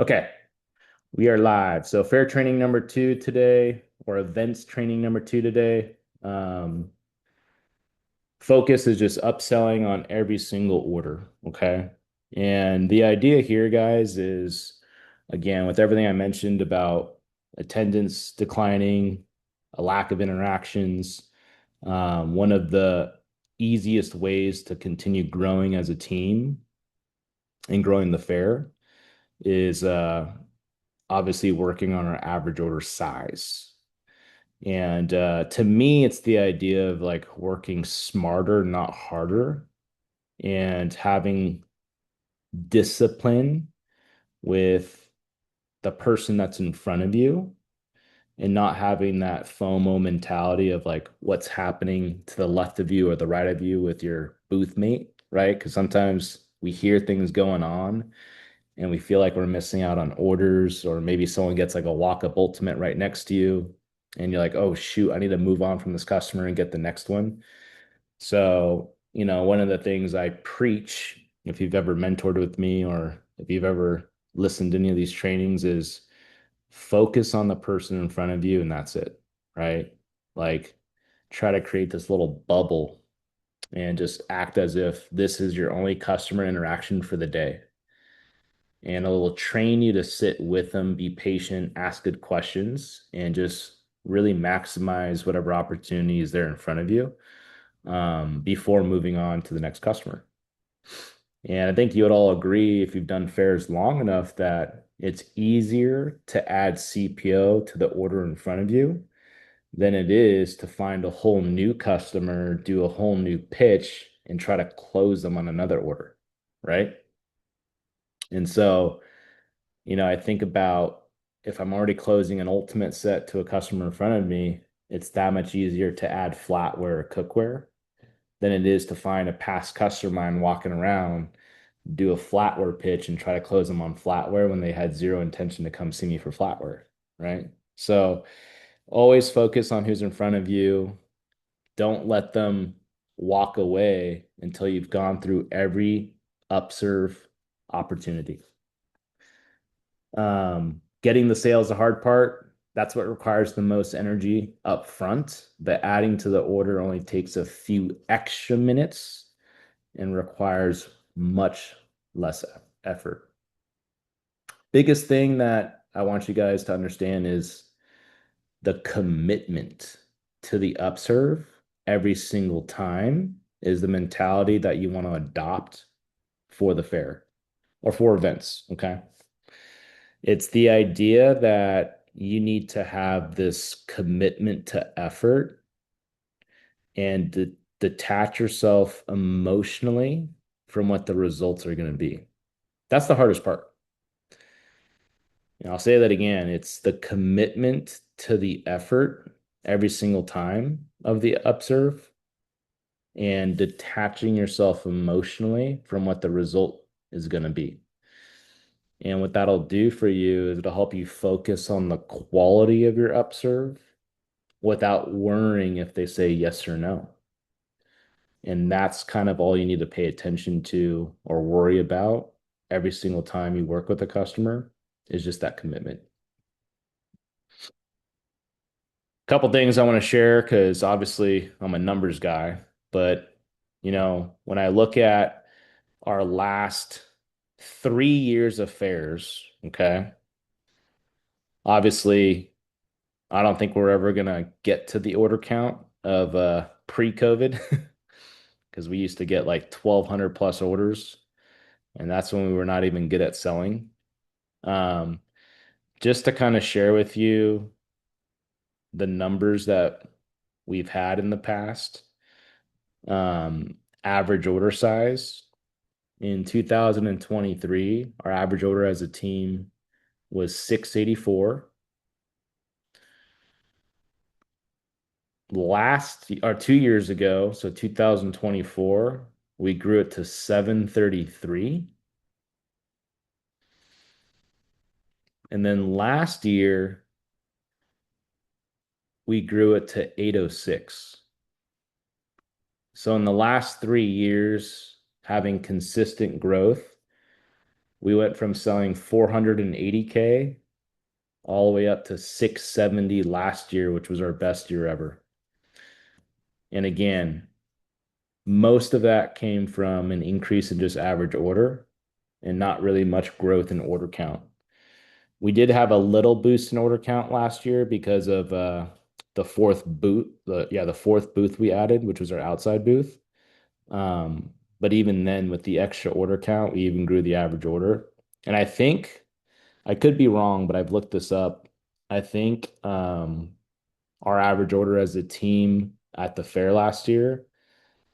Okay, we are live. So fair training number two today, or events training number two today. Focus is just upselling on every single order. Okay. And the idea here, guys, is again, with everything I mentioned about attendance declining, a lack of interactions, one of the easiest ways to continue growing as a team and growing the fair is obviously working on our average order size. And to me, it's the idea of like working smarter, not harder, and having discipline with the person that's in front of you and not having that FOMO mentality of like what's happening to the left of you or the right of you with your booth mate, right? Because sometimes we hear things going on and we feel like we're missing out on orders, or maybe someone gets like a walk-up ultimate right next to you, and you're like, oh shoot, I need to move on from this customer and get the next one. So, one of the things I preach, if you've ever mentored with me or if you've ever listened to any of these trainings, is focus on the person in front of you and that's it, right? Like try to create this little bubble and just act as if this is your only customer interaction for the day, and it will train you to sit with them, be patient, ask good questions, and just really maximize whatever opportunity is there in front of you before moving on to the next customer. And I think you would all agree, if you've done fairs long enough, that it's easier to add CPO to the order in front of you than it is to find a whole new customer, do a whole new pitch, and try to close them on another order, right? And so, I think about, if I'm already closing an ultimate set to a customer in front of me, it's that much easier to add flatware or cookware than it is to find a past customer of mine walking around, do a flatware pitch and try to close them on flatware when they had zero intention to come see me for flatware, right? So always focus on who's in front of you. Don't let them walk away until you've gone through every upserve opportunity. Getting the sales the hard part. That's what requires the most energy up front. But adding to the order only takes a few extra minutes and requires much less effort. Biggest thing that I want you guys to understand is the commitment to the upserve every single time is the mentality that you want to adopt for the fair or for events. Okay. It's the idea that you need to have this commitment to effort and detach yourself emotionally from what the results are going to be. That's the hardest part. And I'll say that again. It's the commitment to the effort every single time of the upserve and detaching yourself emotionally from what the result is going to be. And what that'll do for you is it'll help you focus on the quality of your upserve without worrying if they say yes or no. And that's kind of all you need to pay attention to or worry about every single time you work with a customer, is just that commitment. Couple things I want to share, because obviously I'm a numbers guy, but when I look at our last 3 years of fairs, okay, obviously I don't think we're ever gonna get to the order count of pre-COVID, because we used to get like 1,200 plus orders, and that's when we were not even good at selling. Um, just to kind of share with you the numbers that we've had in the past. Average order size in 2023, our average order as a team was 684. Last or 2 years ago, so 2024, we grew it to 733. And then last year, we grew it to 806. So in the last 3 years, having consistent growth, We went from selling 480K all the way up to 670 last year, which was our best year ever. And again, most of that came from an increase in just average order and not really much growth in order count. We did have a little boost in order count last year because of the fourth booth, the fourth booth we added, which was our outside booth. But even then, with the extra order count, we even grew the average order. And I think I could be wrong, but I've looked this up. I think our average order as a team at the fair last year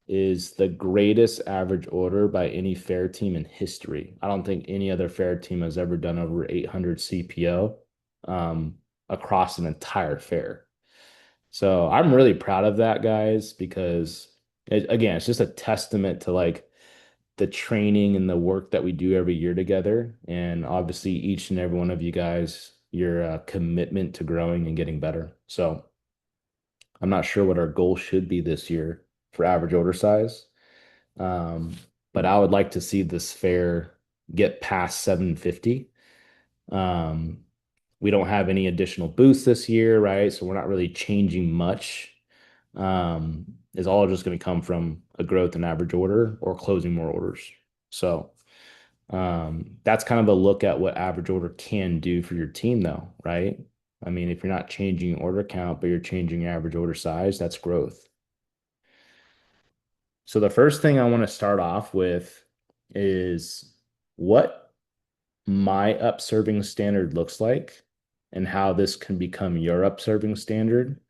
is the greatest average order by any fair team in history. I don't think any other fair team has ever done over 800 CPO across an entire fair. So I'm really proud of that, guys, because again, it's just a testament to like the training and the work that we do every year together. And obviously, each and every one of you guys, your commitment to growing and getting better. So I'm not sure what our goal should be this year for average order size. Um, but I would like to see this fair get past 750. Um, we don't have any additional booths this year, right? So we're not really changing much. It's all just going to come from a growth in average order or closing more orders. So that's kind of a look at what average order can do for your team, though, right? I mean, if you're not changing order count, but you're changing average order size, that's growth. So the first thing I want to start off with is what my upserving standard looks like and how this can become your upserving standard.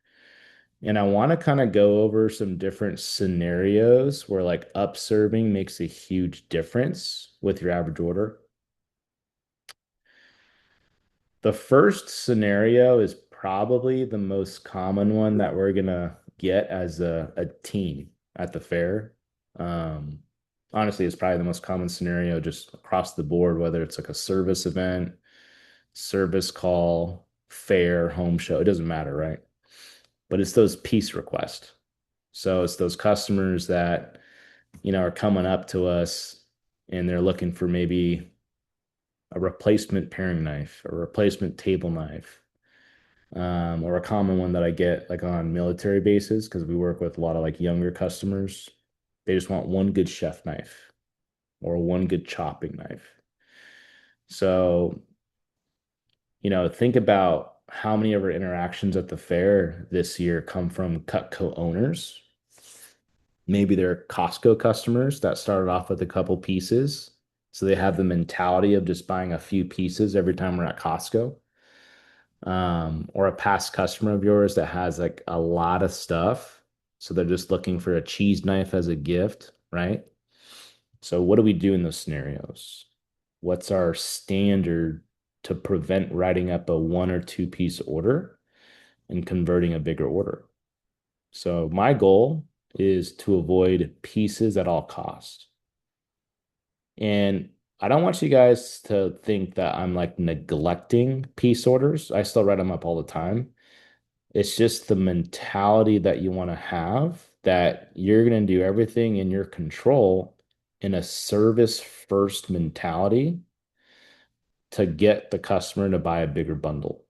And I want to kind of go over some different scenarios where like upserving makes a huge difference with your average order. The first scenario is probably the most common one that we're gonna get as a team at the fair. Um, Honestly, it's probably the most common scenario just across the board, whether it's like a service event, service call, fair, home show, it doesn't matter, right? But it's those piece requests. So it's those customers that, are coming up to us and they're looking for maybe a replacement paring knife, a replacement table knife, or a common one that I get like on military bases because we work with a lot of like younger customers. They just want one good chef knife or one good chopping knife. So, think about how many of our interactions at the fair this year come from Cutco owners. Maybe they're Costco customers that started off with a couple pieces. So they have the mentality of just buying a few pieces every time we're at Costco. Or a past customer of yours that has like a lot of stuff. So they're just looking for a cheese knife as a gift, right? So what do we do in those scenarios? What's our standard to prevent writing up a one or two piece order and converting a bigger order? So my goal is to avoid pieces at all costs. And I don't want you guys to think that I'm like neglecting piece orders. I still write them up all the time. It's just the mentality that you want to have that you're going to do everything in your control in a service first mentality to get the customer to buy a bigger bundle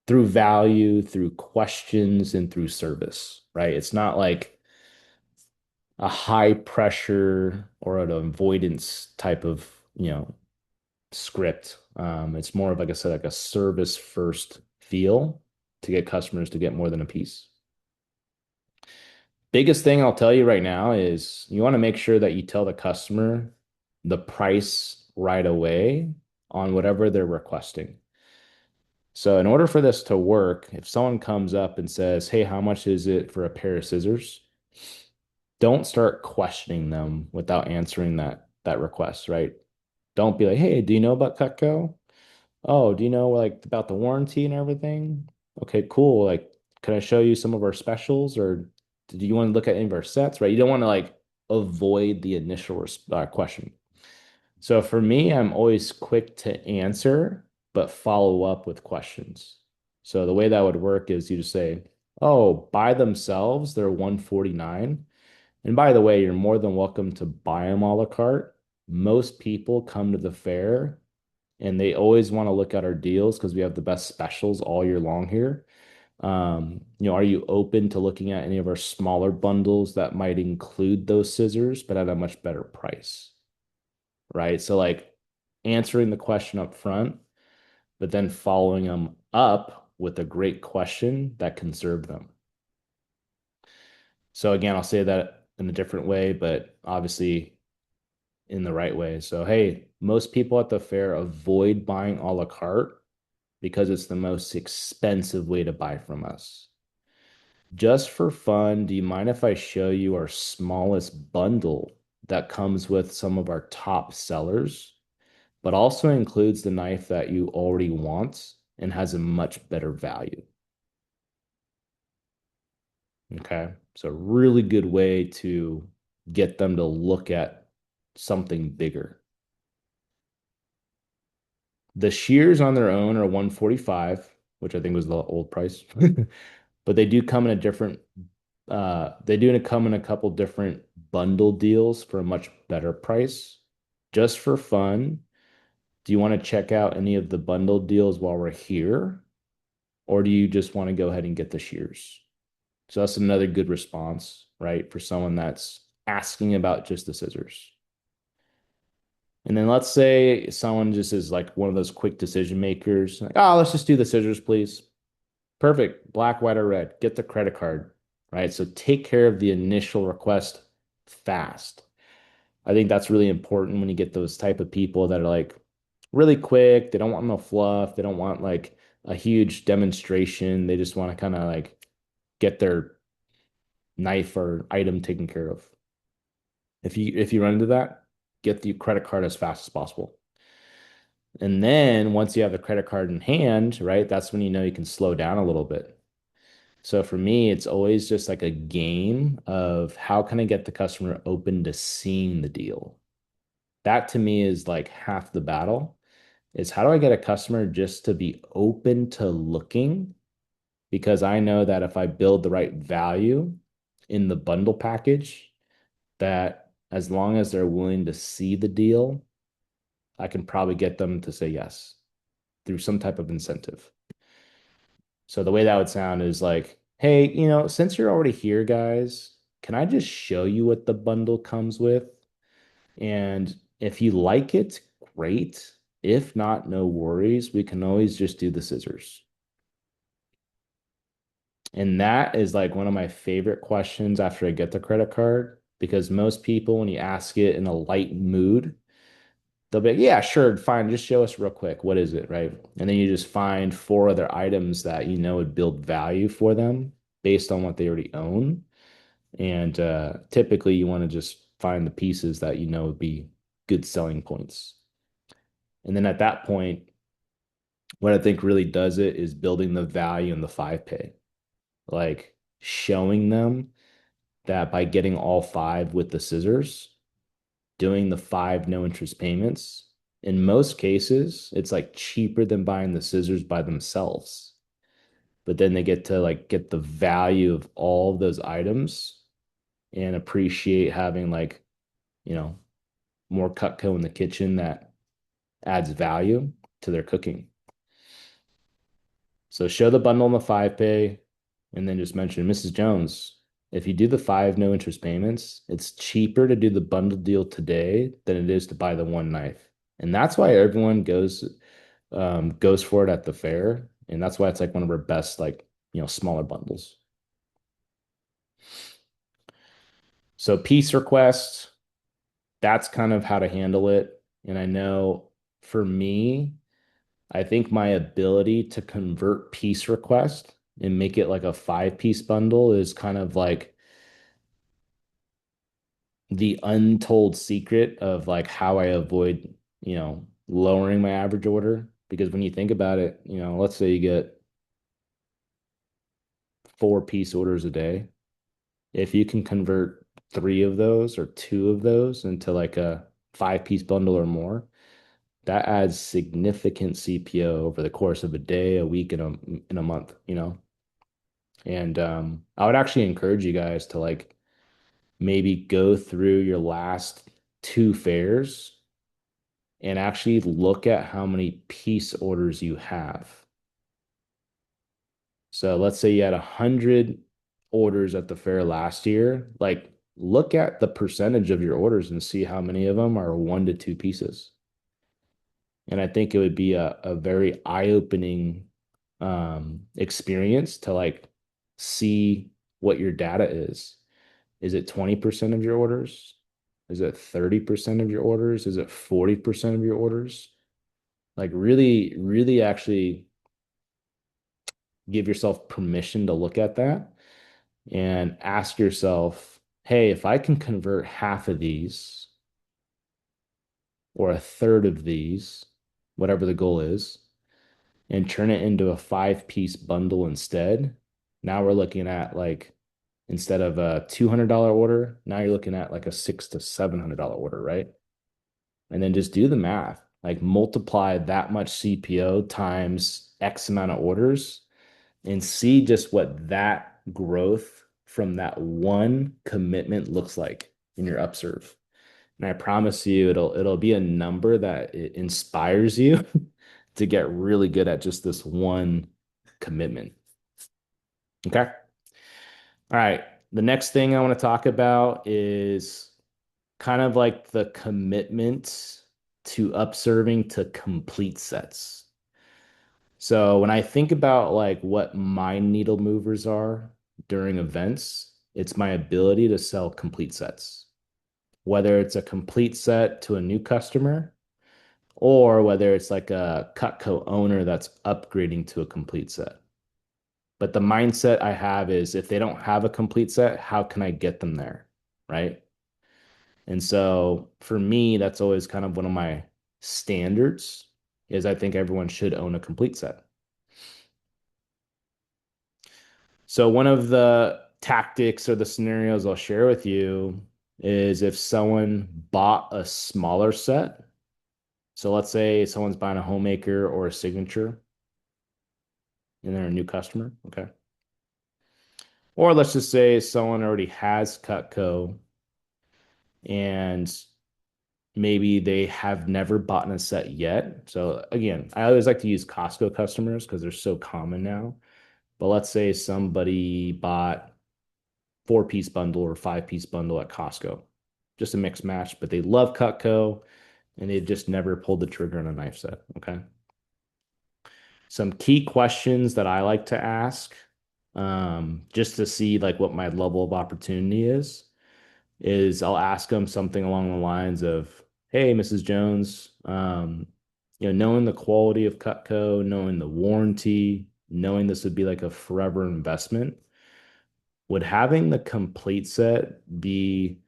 through value, through questions, and through service, right? It's not like a high pressure or an avoidance type of, script. It's more of, like I said, like a service first feel to get customers to get more than a piece. Biggest thing I'll tell you right now is you want to make sure that you tell the customer the price right away on whatever they're requesting. So in order for this to work, if someone comes up and says, "Hey, how much is it for a pair of scissors?" Don't start questioning them without answering that request, right? Don't be like, "Hey, do you know about Cutco? Oh, do you know like about the warranty and everything? Okay, cool. Like, can I show you some of our specials or do you want to look at any of our sets?" Right? You don't want to like avoid the initial question. So for me, I'm always quick to answer, but follow up with questions. So the way that would work is you just say, "Oh, by themselves, they're 149. And by the way, you're more than welcome to buy them a la carte, most people come to the fair and they always want to look at our deals because we have the best specials all year long here. Are you open to looking at any of our smaller bundles that might include those scissors, but at a much better price, right? So like answering the question up front, but then following them up with a great question that can serve them. So again, I'll say that in a different way, but obviously in the right way. So, hey, most people at the fair avoid buying a la carte because it's the most expensive way to buy from us. Just for fun, do you mind if I show you our smallest bundle that comes with some of our top sellers, but also includes the knife that you already want and has a much better value? Okay. So, really good way to get them to look at something bigger. The shears on their own are 145, which I think was the old price. But they do come in a different they do come in a couple different bundle deals for a much better price. Just for fun, do you want to check out any of the bundle deals while we're here? Or do you just want to go ahead and get the shears? So that's another good response, right? For someone that's asking about just the scissors. And then let's say someone just is like one of those quick decision makers, like, oh, let's just do the scissors, please. Perfect. Black, white, or red. Get the credit card, right? So take care of the initial request fast. I think that's really important when you get those type of people that are like really quick. They don't want no fluff. They don't want like a huge demonstration. They just want to kind of like get their knife or item taken care of. If you run into that, get the credit card as fast as possible. And then once you have the credit card in hand, right, that's when you know you can slow down a little bit. So for me, it's always just like a game of how can I get the customer open to seeing the deal? That to me is like half the battle is how do I get a customer just to be open to looking? Because I know that if I build the right value in the bundle package, that as long as they're willing to see the deal, I can probably get them to say yes through some type of incentive. So the way that would sound is like, hey, since you're already here, guys, can I just show you what the bundle comes with? And if you like it, great. If not, no worries. We can always just do the scissors. And that is like one of my favorite questions after I get the credit card because most people, when you ask it in a light mood, they'll be like, yeah, sure, fine. Just show us real quick. What is it? Right. And then you just find four other items that you know would build value for them based on what they already own. And typically you want to just find the pieces that you know would be good selling points. And then at that point, what I think really does it is building the value in the 5 pay, like showing them that by getting all five with the scissors, doing the five no interest payments, in most cases, it's like cheaper than buying the scissors by themselves. But then they get to like get the value of all of those items and appreciate having like, you know, more Cutco in the kitchen that adds value to their cooking. So show the bundle in the 5 pay and then just mention Mrs. Jones. If you do the five no interest payments, it's cheaper to do the bundle deal today than it is to buy the one knife. And that's why everyone goes for it at the fair. And that's why it's like one of our best, like, smaller bundles. So piece requests, that's kind of how to handle it. And I know for me, I think my ability to convert piece request and make it like a 5 piece bundle is kind of like the untold secret of like how I avoid, lowering my average order. Because when you think about it, let's say you get 4 piece orders a day. If you can convert three of those or two of those into like a 5 piece bundle or more, that adds significant CPO over the course of a day, a week, and a month. And I would actually encourage you guys to like maybe go through your last two fairs and actually look at how many piece orders you have. So let's say you had 100 orders at the fair last year. Like, look at the percentage of your orders and see how many of them are 1 to 2 pieces. And I think it would be a very eye-opening experience to like see what your data is. Is it 20% of your orders? Is it 30% of your orders? Is it 40% of your orders? Like really, really actually give yourself permission to look at that and ask yourself, hey, if I can convert half of these or a third of these, whatever the goal is, and turn it into a 5 piece bundle instead, now we're looking at like instead of a $200 order, now you're looking at like a $600 to $700 order, right? And then just do the math, like multiply that much CPO times X amount of orders and see just what that growth from that one commitment looks like in your upserve. And I promise you it'll be a number that it inspires you to get really good at just this one commitment. Okay. All right. The next thing I want to talk about is kind of like the commitment to upserving to complete sets. So when I think about like what my needle movers are during events, it's my ability to sell complete sets, whether it's a complete set to a new customer or whether it's like a Cutco owner that's upgrading to a complete set. But the mindset I have is if they don't have a complete set, how can I get them there? Right. And so for me, that's always kind of one of my standards is I think everyone should own a complete set. So one of the tactics or the scenarios I'll share with you is if someone bought a smaller set. So let's say someone's buying a homemaker or a signature and they're a new customer. Okay. Or let's just say someone already has Cutco and maybe they have never bought a set yet. So again, I always like to use Costco customers because they're so common now. But let's say somebody bought 4 piece bundle or 5 piece bundle at Costco, just a mix match, but they love Cutco and they just never pulled the trigger on a knife set. Okay. Some key questions that I like to ask, just to see like what my level of opportunity is I'll ask them something along the lines of, "Hey, Mrs. Jones, knowing the quality of Cutco, knowing the warranty, knowing this would be like a forever investment, would having the complete set be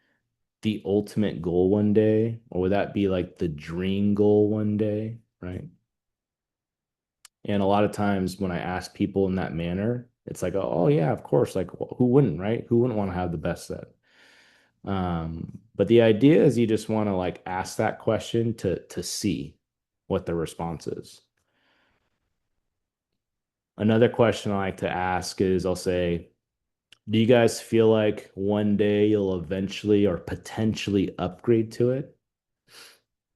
the ultimate goal one day, or would that be like the dream goal one day?" Right? And a lot of times when I ask people in that manner, it's like, oh yeah, of course. Like who wouldn't, right? Who wouldn't want to have the best set? But the idea is you just want to like ask that question to see what the response is. Another question I like to ask is I'll say, do you guys feel like one day you'll eventually or potentially upgrade to it?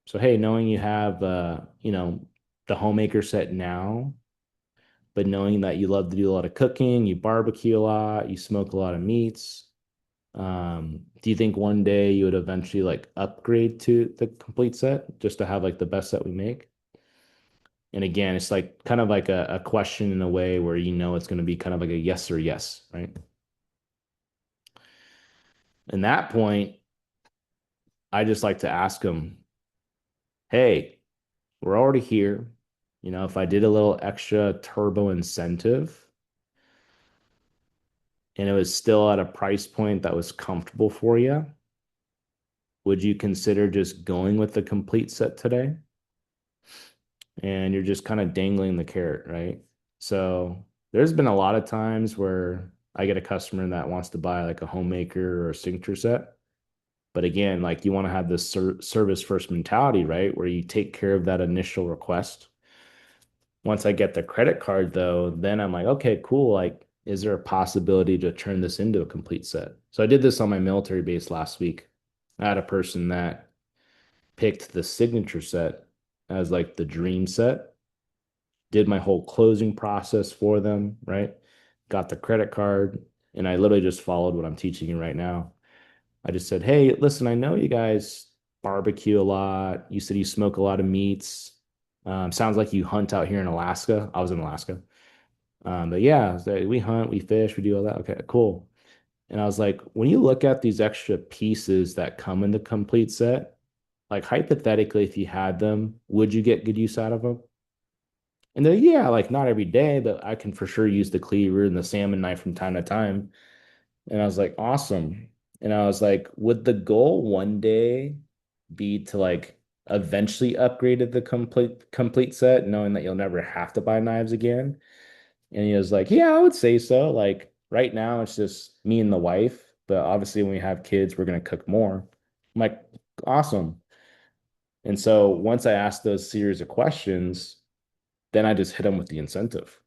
So hey, knowing you have the homemaker set now, but knowing that you love to do a lot of cooking, you barbecue a lot, you smoke a lot of meats, do you think one day you would eventually like upgrade to the complete set just to have like the best set we make? And again, it's like kind of like a question in a way where it's going to be kind of like a yes or yes, right? In that point, I just like to ask them, hey, we're already here. If I did a little extra turbo incentive and it was still at a price point that was comfortable for you, would you consider just going with the complete set today? And you're just kind of dangling the carrot, right? So there's been a lot of times where I get a customer that wants to buy like a homemaker or a signature set. But again, like you want to have this service first mentality, right? Where you take care of that initial request. Once I get the credit card, though, then I'm like, okay, cool. Like, is there a possibility to turn this into a complete set? So I did this on my military base last week. I had a person that picked the signature set as like the dream set, did my whole closing process for them, right? Got the credit card, and I literally just followed what I'm teaching you right now. I just said, hey, listen, I know you guys barbecue a lot. You said you smoke a lot of meats. Sounds like you hunt out here in Alaska. I was in Alaska. But yeah, so we hunt, we fish, we do all that. Okay, cool. And I was like, when you look at these extra pieces that come in the complete set, like hypothetically, if you had them, would you get good use out of them? And they're, yeah, like not every day, but I can for sure use the cleaver and the salmon knife from time to time. And I was like, awesome. And I was like, would the goal one day be to like eventually upgrade to the complete set, knowing that you'll never have to buy knives again? And he was like, yeah, I would say so. Like right now, it's just me and the wife, but obviously when we have kids, we're gonna cook more. I'm like, awesome. And so once I asked those series of questions, then I just hit him with the incentive.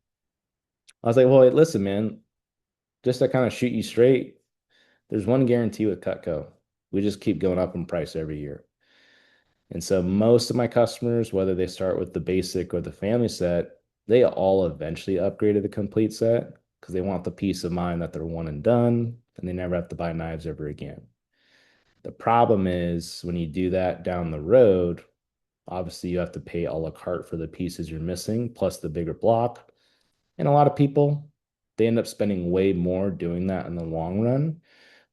I was like, well, hey, listen, man, just to kind of shoot you straight, there's one guarantee with Cutco. We just keep going up in price every year. And so most of my customers, whether they start with the basic or the family set, they all eventually upgrade to the complete set because they want the peace of mind that they're one and done and they never have to buy knives ever again. The problem is when you do that down the road, obviously you have to pay a la carte for the pieces you're missing, plus the bigger block. And a lot of people, they end up spending way more doing that in the long run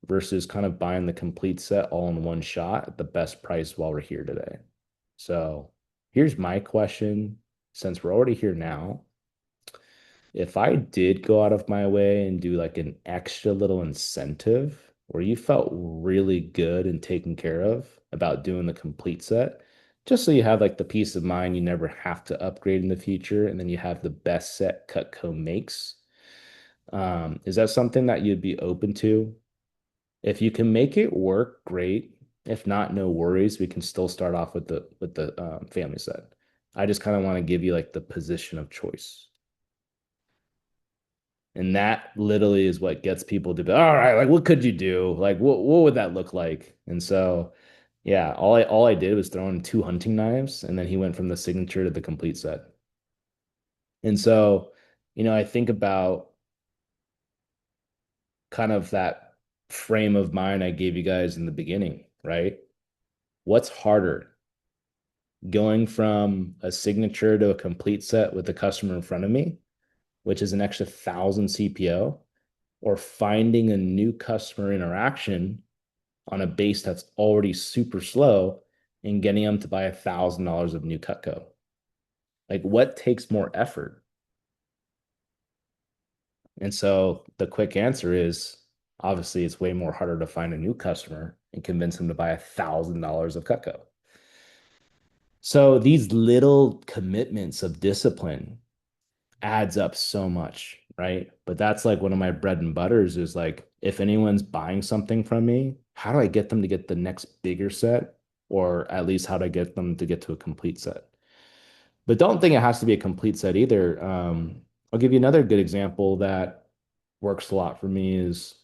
versus kind of buying the complete set all in one shot at the best price while we're here today. So here's my question, since we're already here now. If I did go out of my way and do like an extra little incentive where you felt really good and taken care of about doing the complete set, just so you have like the peace of mind you never have to upgrade in the future, and then you have the best set Cutco makes. Is that something that you'd be open to? If you can make it work, great. If not, no worries. We can still start off with the family set. I just kind of want to give you like the position of choice. And that literally is what gets people to be, all right, like what could you do? Like what would that look like? And so yeah, all I did was throw in two hunting knives and then he went from the signature to the complete set. And so, I think about kind of that frame of mind I gave you guys in the beginning, right? What's harder, going from a signature to a complete set with the customer in front of me, which is an extra 1,000 CPO, or finding a new customer interaction on a base that's already super slow and getting them to buy $1,000 of new Cutco? Like, what takes more effort? And so the quick answer is obviously it's way more harder to find a new customer and convince them to buy $1,000 of Cutco. So these little commitments of discipline adds up so much, right? But that's like one of my bread and butters is like, if anyone's buying something from me, how do I get them to get the next bigger set? Or at least how do I get them to get to a complete set? But don't think it has to be a complete set either. I'll give you another good example that works a lot for me is,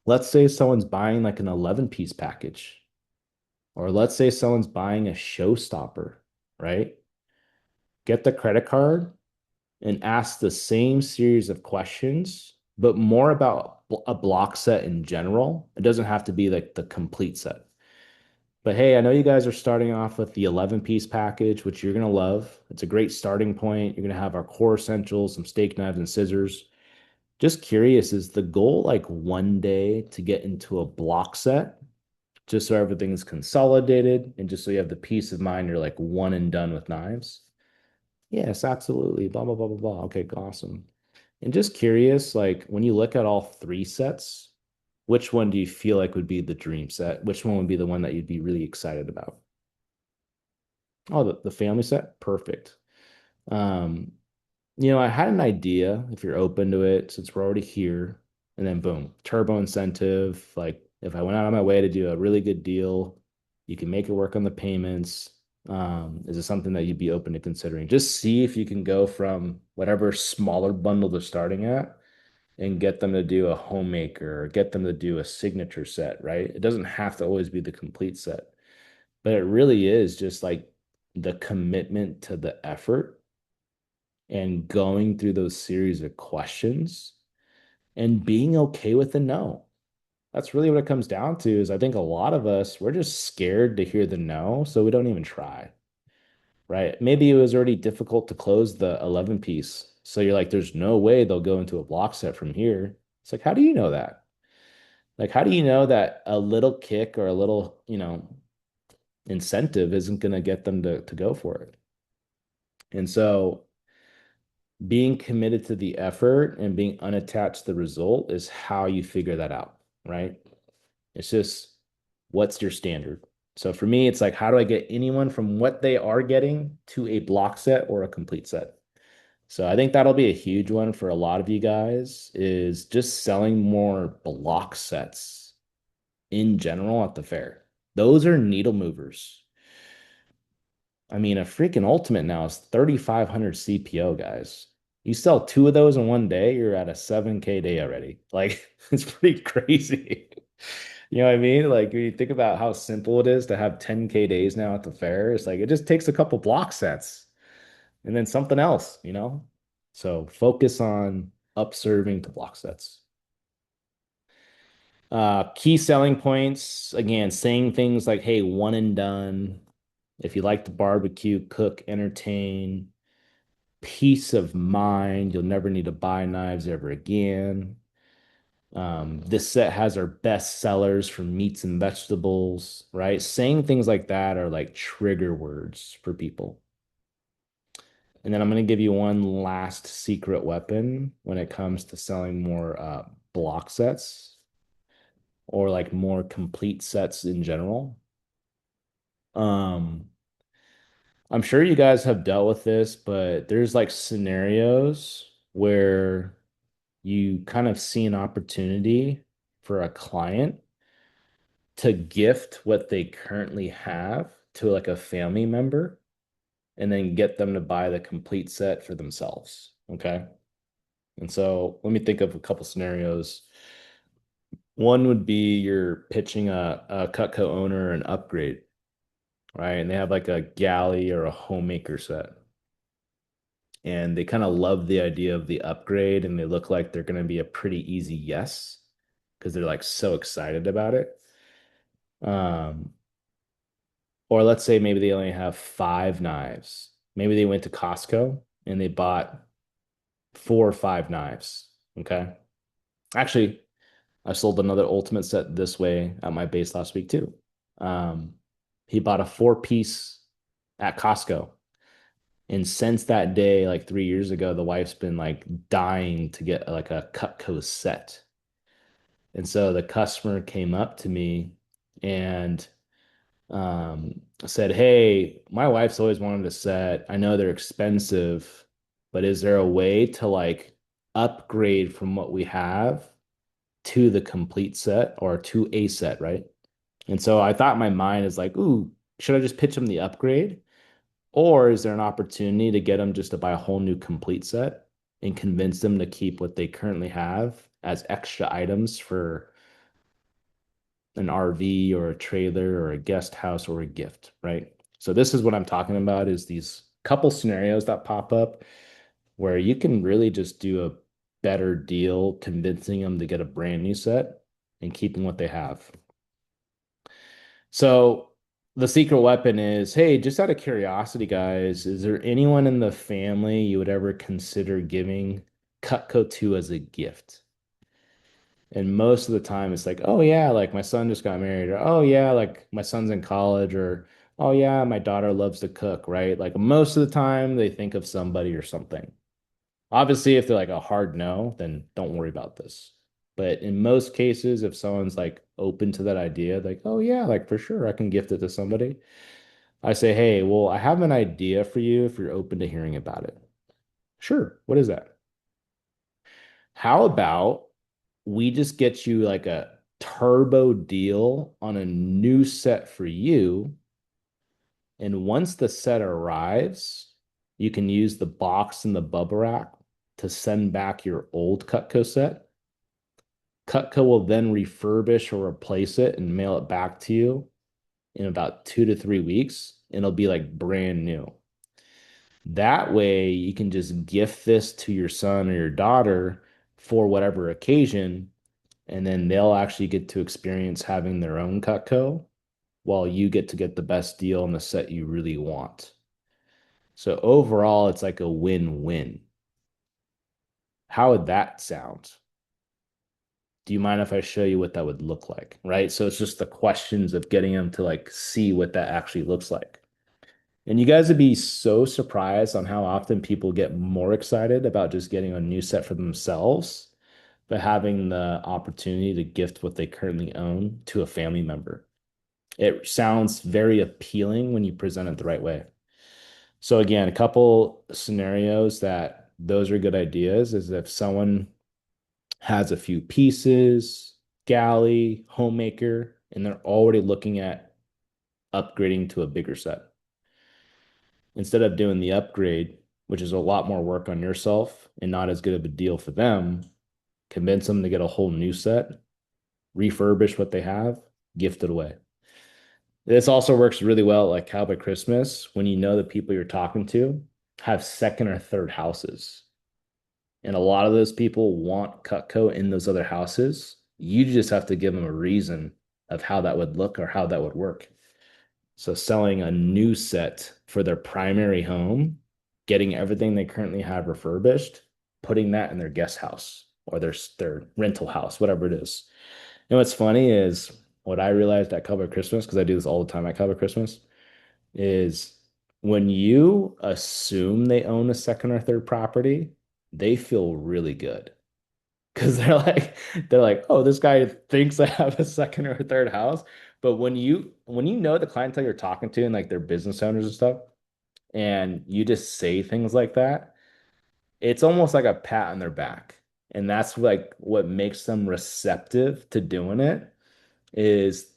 let's say someone's buying like an 11-piece package, or let's say someone's buying a showstopper, right? Get the credit card and ask the same series of questions, but more about a block set in general. It doesn't have to be like the complete set. But hey, I know you guys are starting off with the 11-piece package, which you're going to love. It's a great starting point. You're going to have our core essentials, some steak knives and scissors. Just curious, is the goal like one day to get into a block set, just so everything's consolidated and just so you have the peace of mind you're like one and done with knives? Yes, absolutely. Blah, blah, blah, blah, blah. Okay, awesome. And just curious, like when you look at all three sets, which one do you feel like would be the dream set? Which one would be the one that you'd be really excited about? Oh, the family set? Perfect. Um, I had an idea if you're open to it, since we're already here, and then boom, turbo incentive. Like if I went out of my way to do a really good deal, you can make it work on the payments. Is it something that you'd be open to considering? Just see if you can go from whatever smaller bundle they're starting at and get them to do a homemaker or get them to do a signature set, right? It doesn't have to always be the complete set, but it really is just like the commitment to the effort and going through those series of questions and being okay with the no. That's really what it comes down to is I think a lot of us, we're just scared to hear the no, so we don't even try, right? Maybe it was already difficult to close the 11 piece. So you're like, there's no way they'll go into a block set from here. It's like, how do you know that? Like, how do you know that a little kick or a little, incentive isn't going to get them to go for it? And so being committed to the effort and being unattached to the result is how you figure that out, right? It's just what's your standard? So for me, it's like, how do I get anyone from what they are getting to a block set or a complete set? So I think that'll be a huge one for a lot of you guys is just selling more block sets in general at the fair. Those are needle movers. I mean, a freaking ultimate now is 3,500 CPO, guys. You sell two of those in one day, you're at a 7K day already. Like, it's pretty crazy. You know what I mean? Like, when you think about how simple it is to have 10K days now at the fair, it's like it just takes a couple block sets and then something else, you know? So focus on upserving to block sets. Key selling points, again, saying things like, hey, one and done. If you like to barbecue, cook, entertain, peace of mind, you'll never need to buy knives ever again. This set has our best sellers for meats and vegetables, right? Saying things like that are like trigger words for people. And then I'm going to give you one last secret weapon when it comes to selling more block sets or like more complete sets in general. Um, I'm sure you guys have dealt with this, but there's like scenarios where you kind of see an opportunity for a client to gift what they currently have to like a family member and then get them to buy the complete set for themselves. Okay. And so let me think of a couple scenarios. One would be you're pitching a Cutco owner an upgrade, right? And they have like a galley or a homemaker set. And they kind of love the idea of the upgrade and they look like they're going to be a pretty easy yes because they're like so excited about it. Um, or let's say maybe they only have five knives. Maybe they went to Costco and they bought four or five knives. Okay. Actually, I sold another ultimate set this way at my base last week too. Um, he bought a four piece at Costco. And since that day, like 3 years ago, the wife's been like dying to get like a Cutco set. And so the customer came up to me and said, hey, my wife's always wanted a set. I know they're expensive, but is there a way to like upgrade from what we have to the complete set or to a set, right? And so I thought in my mind is like, ooh, should I just pitch them the upgrade? Or is there an opportunity to get them just to buy a whole new complete set and convince them to keep what they currently have as extra items for an RV or a trailer or a guest house or a gift, right? So this is what I'm talking about is these couple scenarios that pop up where you can really just do a better deal convincing them to get a brand new set and keeping what they have. So the secret weapon is, hey, just out of curiosity, guys, is there anyone in the family you would ever consider giving Cutco to as a gift? And most of the time it's like, oh yeah, like my son just got married, or oh yeah, like my son's in college, or oh yeah, my daughter loves to cook, right? Like most of the time they think of somebody or something. Obviously, if they're like a hard no, then don't worry about this. But in most cases, if someone's like open to that idea, like, oh yeah, like for sure, I can gift it to somebody. I say, hey, well, I have an idea for you if you're open to hearing about it. Sure. What is that? How about we just get you like a turbo deal on a new set for you? And once the set arrives, you can use the box and the bubble wrap to send back your old Cutco set. Cutco will then refurbish or replace it and mail it back to you in about 2 to 3 weeks. and it'll be like brand new. That way you can just gift this to your son or your daughter for whatever occasion, and then they'll actually get to experience having their own Cutco while you get to get the best deal on the set you really want. So overall, it's like a win-win. How would that sound? Do you mind if I show you what that would look like? Right. So it's just the questions of getting them to like see what that actually looks like. And you guys would be so surprised on how often people get more excited about just getting a new set for themselves, but having the opportunity to gift what they currently own to a family member. It sounds very appealing when you present it the right way. So again, a couple scenarios that those are good ideas is if someone has a few pieces, galley, homemaker, and they're already looking at upgrading to a bigger set. Instead of doing the upgrade, which is a lot more work on yourself and not as good of a deal for them, convince them to get a whole new set, refurbish what they have, gift it away. This also works really well like Cowboy Christmas when you know the people you're talking to have second or third houses. And a lot of those people want Cutco in those other houses. You just have to give them a reason of how that would look or how that would work. So selling a new set for their primary home, getting everything they currently have refurbished, putting that in their guest house or their rental house, whatever it is. And what's funny is what I realized at Cover Christmas, because I do this all the time at Cover Christmas, is when you assume they own a second or third property, they feel really good because they're like, oh, this guy thinks I have a second or a third house. But when you know the clientele you're talking to and like their business owners and stuff, and you just say things like that, it's almost like a pat on their back. And that's like what makes them receptive to doing it is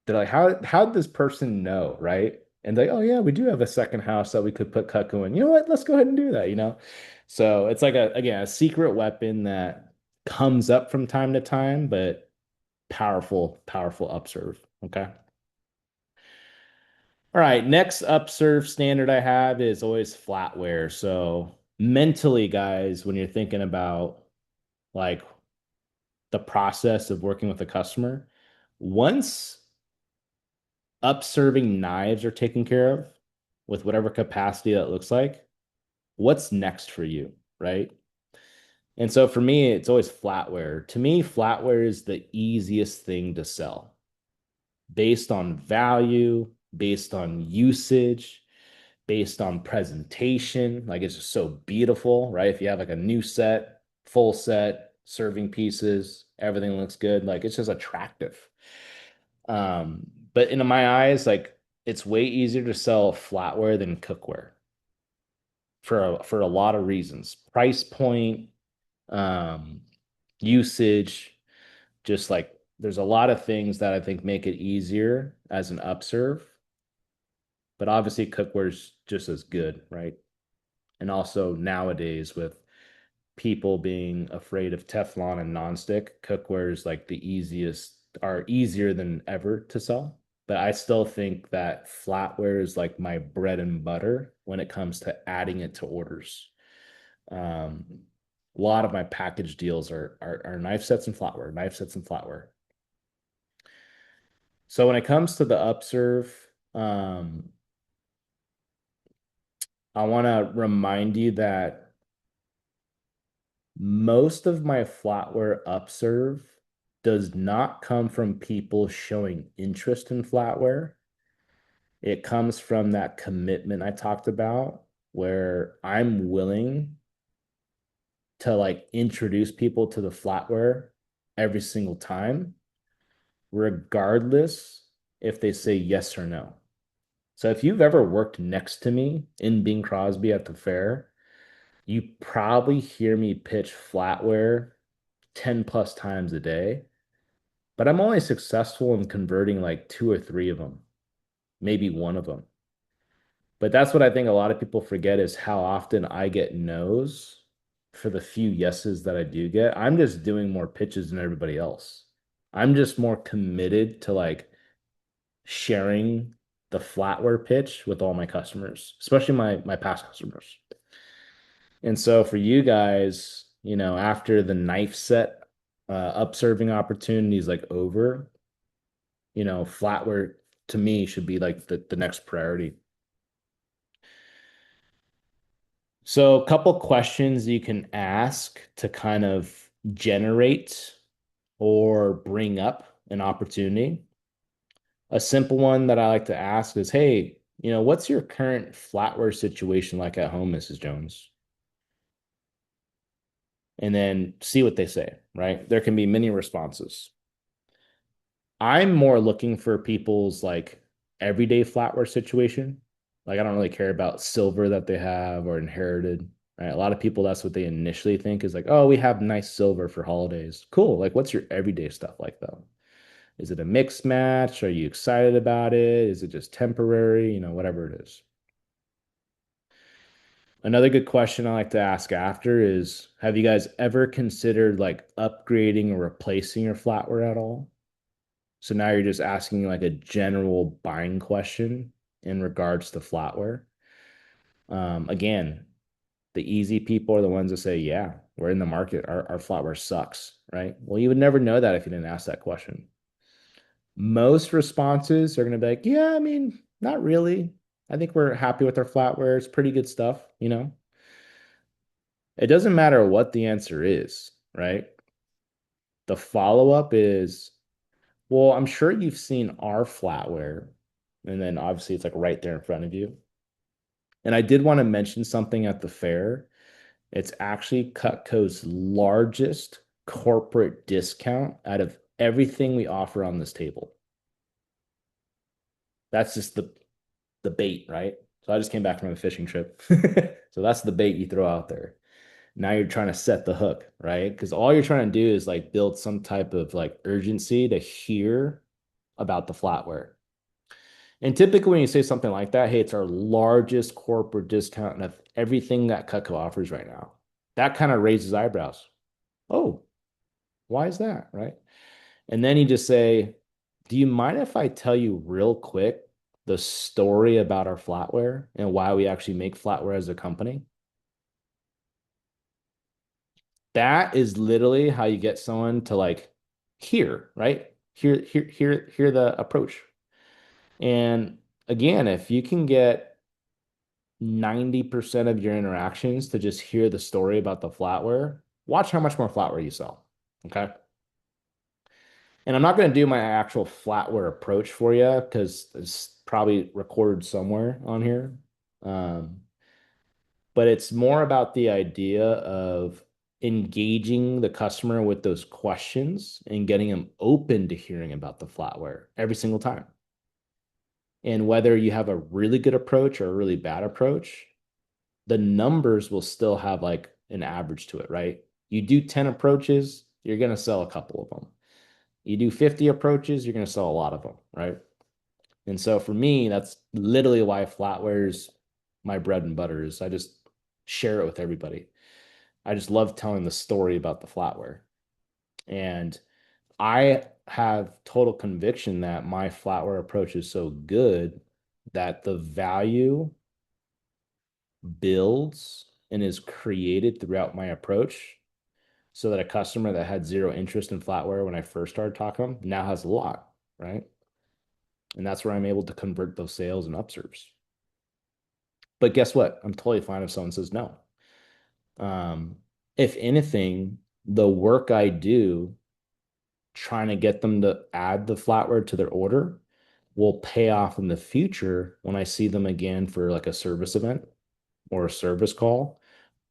they're like, how did this person know, right? And they, oh yeah, we do have a second house that we could put Cutco in. You know what? Let's go ahead and do that. So it's like a secret weapon that comes up from time to time, but powerful, powerful upserve. Okay. All right, next upserve standard I have is always flatware. So mentally, guys, when you're thinking about like the process of working with a customer, once upserving knives are taken care of with whatever capacity that looks like, what's next for you, right? And so for me, it's always flatware. To me, flatware is the easiest thing to sell based on value, based on usage, based on presentation. Like it's just so beautiful, right? If you have like a new set, full set, serving pieces, everything looks good. Like it's just attractive. But in my eyes, like it's way easier to sell flatware than cookware for a lot of reasons. Price point, um, usage, just like there's a lot of things that I think make it easier as an upserve. But obviously cookware is just as good, right? And also nowadays with people being afraid of Teflon and nonstick, cookware is like the easiest are easier than ever to sell. But I still think that flatware is like my bread and butter when it comes to adding it to orders. Um, a lot of my package deals are knife sets and flatware, knife sets and flatware. So when it comes to the upserve, um, I want to remind you that most of my flatware upserve does not come from people showing interest in flatware. It comes from that commitment I talked about, where I'm willing to like introduce people to the flatware every single time, regardless if they say yes or no. So if you've ever worked next to me in Bing Crosby at the fair, you probably hear me pitch flatware 10 plus times a day, but I'm only successful in converting like two or three of them, maybe one of them. But that's what I think a lot of people forget is how often I get no's for the few yeses that I do get. I'm just doing more pitches than everybody else. I'm just more committed to like sharing the flatware pitch with all my customers, especially my past customers. And so for you guys, after the knife set upserving opportunities like over, flatware to me should be like the next priority. So a couple questions you can ask to kind of generate or bring up an opportunity. A simple one that I like to ask is, hey, what's your current flatware situation like at home, Mrs. Jones? And then see what they say, right? There can be many responses. I'm more looking for people's like everyday flatware situation. Like I don't really care about silver that they have or inherited, right? A lot of people, that's what they initially think is like, oh, we have nice silver for holidays. Cool. Like what's your everyday stuff like though? Is it a mixed match? Are you excited about it? Is it just temporary? Whatever it is. Another good question I like to ask after is, have you guys ever considered like upgrading or replacing your flatware at all? So now you're just asking like a general buying question in regards to flatware. Again, the easy people are the ones that say, yeah, we're in the market. Our flatware sucks, right? Well, you would never know that if you didn't ask that question. Most responses are going to be like, yeah, I mean, not really. I think we're happy with our flatware. It's pretty good stuff. It doesn't matter what the answer is, right? The follow-up is, well, I'm sure you've seen our flatware. And then obviously it's like right there in front of you. And I did want to mention something at the fair. It's actually Cutco's largest corporate discount out of everything we offer on this table. That's just the bait, right? So I just came back from a fishing trip. So that's the bait you throw out there. Now you're trying to set the hook, right? Because all you're trying to do is like build some type of like urgency to hear about the flatware. And typically, when you say something like that, hey, it's our largest corporate discount of everything that Cutco offers right now. That kind of raises eyebrows. Oh, why is that? Right. And then you just say, do you mind if I tell you real quick the story about our flatware and why we actually make flatware as a company? That is literally how you get someone to like hear, right? Hear the approach. And again, if you can get 90% of your interactions to just hear the story about the flatware, watch how much more flatware you sell. Okay. And I'm not going to do my actual flatware approach for you because it's probably recorded somewhere on here. Um, but it's more about the idea of engaging the customer with those questions and getting them open to hearing about the flatware every single time. And whether you have a really good approach or a really bad approach, the numbers will still have like an average to it, right? You do 10 approaches, you're going to sell a couple of them. You do 50 approaches, you're going to sell a lot of them, right? And so for me, that's literally why flatware is my bread and butter is I just share it with everybody. I just love telling the story about the flatware. And I have total conviction that my flatware approach is so good that the value builds and is created throughout my approach so that a customer that had zero interest in flatware when I first started talking to them now has a lot, right? And that's where I'm able to convert those sales and upserves. But guess what? I'm totally fine if someone says no. Um, if anything, the work I do trying to get them to add the flatware to their order will pay off in the future when I see them again for like a service event or a service call,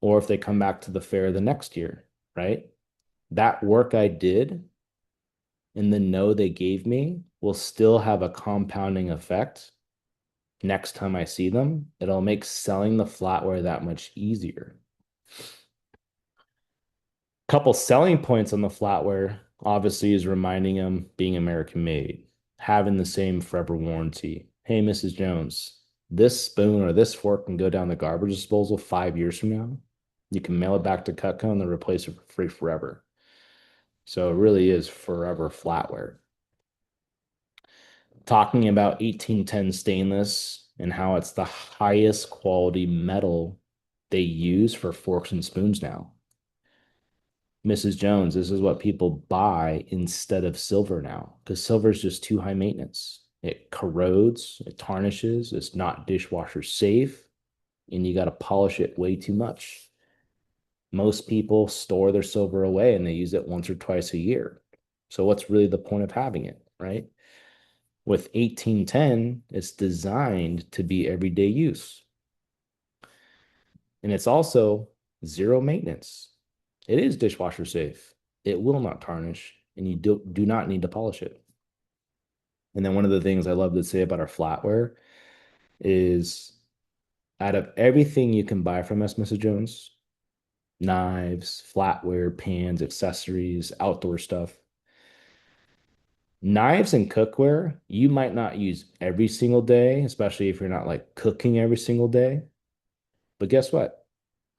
or if they come back to the fair the next year, right? That work I did and the no they gave me will still have a compounding effect next time I see them. It'll make selling the flatware that much easier. Couple selling points on the flatware obviously is reminding them being American made, having the same forever warranty. Hey, Mrs. Jones, this spoon or this fork can go down the garbage disposal 5 years from now. You can mail it back to Cutco and they'll replace it for free forever. So it really is forever flatware. talking about 1810 stainless and how it's the highest quality metal they use for forks and spoons now. Mrs. Jones, this is what people buy instead of silver now because silver is just too high maintenance. It corrodes, it tarnishes, it's not dishwasher safe, and you got to polish it way too much. Most people store their silver away and they use it once or twice a year. So, what's really the point of having it, right? With 1810, it's designed to be everyday use. And it's also zero maintenance. It is dishwasher safe. It will not tarnish, and you do not need to polish it. And then one of the things I love to say about our flatware is out of everything you can buy from us, Mrs. Jones, knives, flatware, pans, accessories, outdoor stuff, knives and cookware, you might not use every single day, especially if you're not like cooking every single day. But guess what?